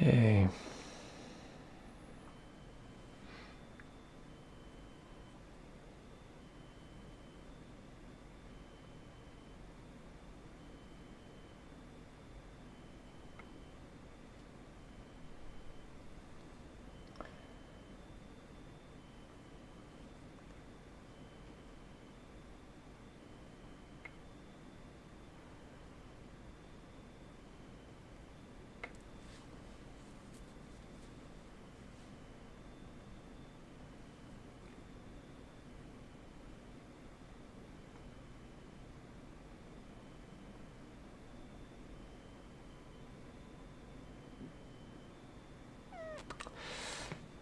Speaker 1: Okay.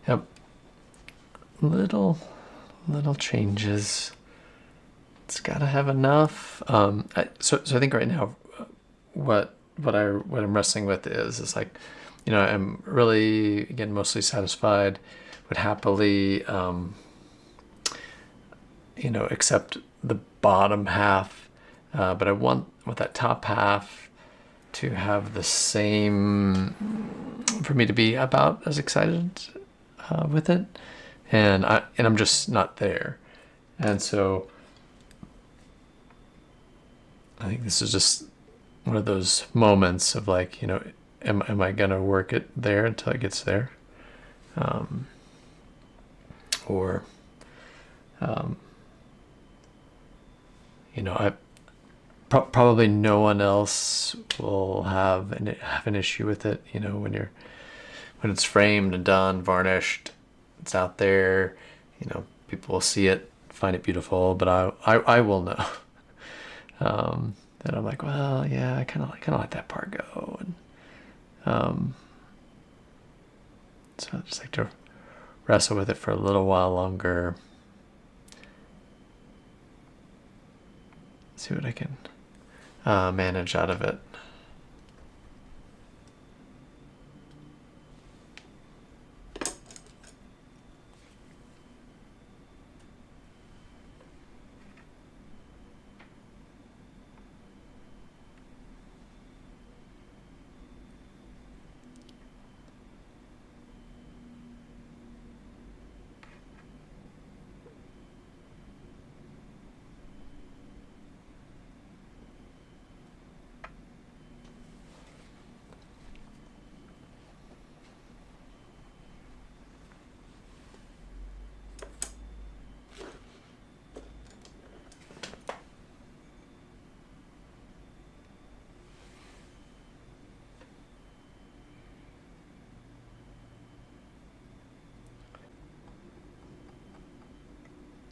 Speaker 1: Yep. Little changes. It's gotta have enough. So I think right now, what I'm wrestling with is like, I'm really, again, mostly satisfied. Would happily, accept the bottom half, but I want that top half to have the same, for me to be about as excited with it, and I'm just not there, and so I think this is just one of those moments of like, am I gonna work it there until it gets there, or I probably no one else will have an issue with it. When it's framed and done, varnished, it's out there. People will see it, find it beautiful, but I will know. That I'm like, well, yeah, I kind of let that part go, and so I just like to wrestle with it for a little while longer. See what I can manage out of it.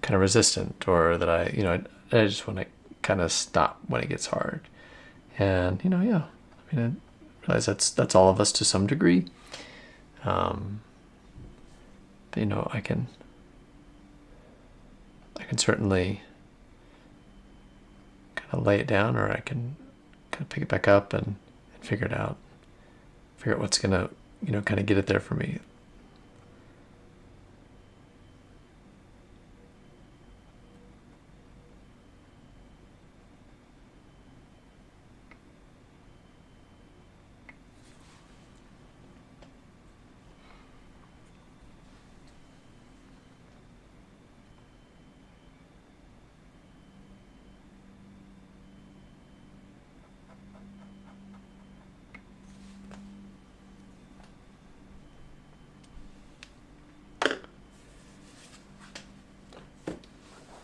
Speaker 1: Kind of resistant, or that I just want to kind of stop when it gets hard, and yeah, I mean, I realize that's all of us to some degree. But, I can certainly kind of lay it down, or I can kind of pick it back up and figure it out, figure out what's gonna kind of get it there for me.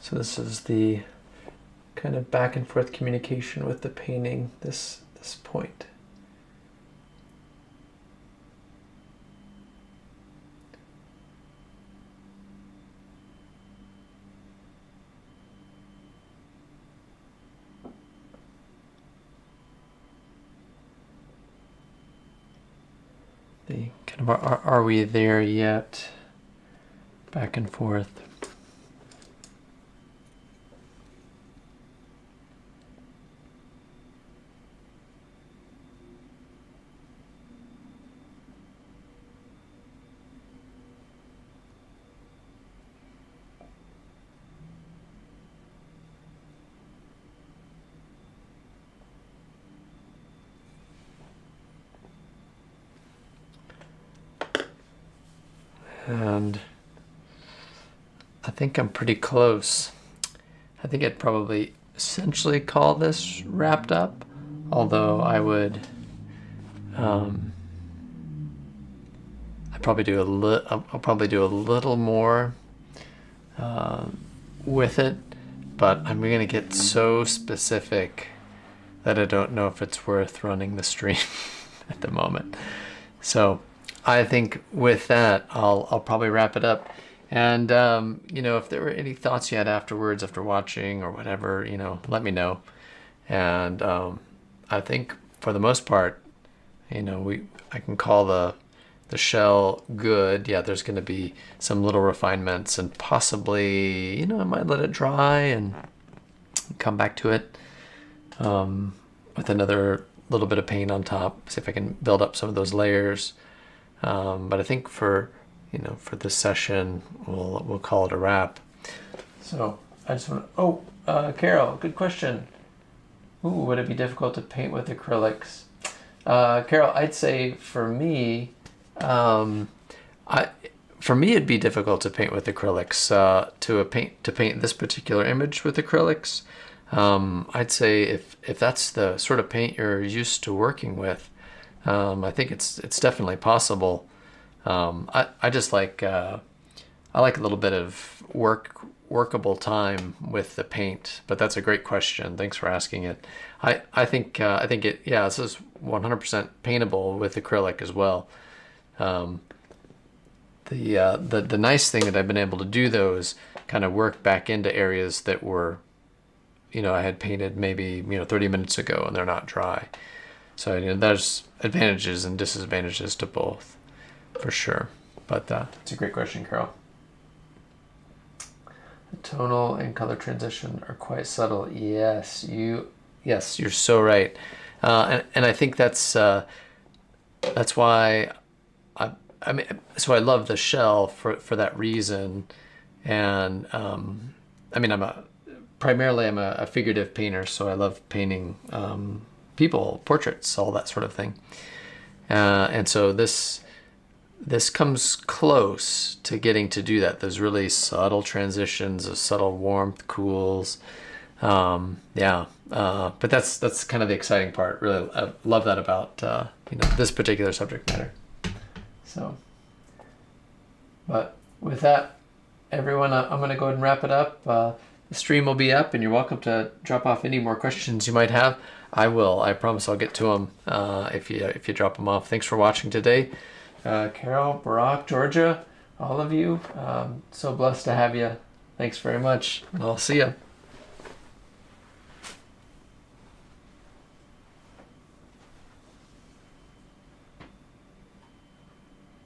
Speaker 1: So this is the kind of back and forth communication with the painting, this point. The kind of are we there yet? Back and forth. And I think I'm pretty close. I think I'd probably essentially call this wrapped up, although I would I'll probably do a little more with it, but I'm gonna get so specific that I don't know if it's worth running the stream at the moment. So I think with that, I'll probably wrap it up. And you know, if there were any thoughts you had afterwards, after watching or whatever, you know, let me know. And I think for the most part, you know, I can call the shell good. Yeah, there's going to be some little refinements, and possibly, you know, I might let it dry and come back to it with another little bit of paint on top, see if I can build up some of those layers. But I think for this session, we'll call it a wrap. So I just want to, Carol, good question. Ooh, would it be difficult to paint with acrylics? Carol, I'd say for me, it'd be difficult to paint with acrylics. To paint this particular image with acrylics, I'd say if that's the sort of paint you're used to working with, I think it's definitely possible. I just like I like a little bit of workable time with the paint, but that's a great question. Thanks for asking it. I think this is 100% paintable with acrylic as well. The nice thing that I've been able to do though is kind of work back into areas that were, you know, I had painted maybe 30 minutes ago and they're not dry. So there's advantages and disadvantages to both, for sure. But it's a great question, Carol. The tonal and color transition are quite subtle. Yes, you're so right. And I think that's why so I love the shell for that reason. And I'm primarily a figurative painter, so I love painting people, portraits, all that sort of thing. And so this comes close to getting to do that. Those really subtle transitions, a subtle warmth, cools. But that's kind of the exciting part. Really, I love that about this particular subject matter. So, but with that, everyone, I'm going to go ahead and wrap it up. The stream will be up, and you're welcome to drop off any more questions you might have. I will. I promise I'll get to them if you drop them off. Thanks for watching today. Carol, Barack, Georgia, all of you. So blessed to have you. Thanks very much. I'll see you.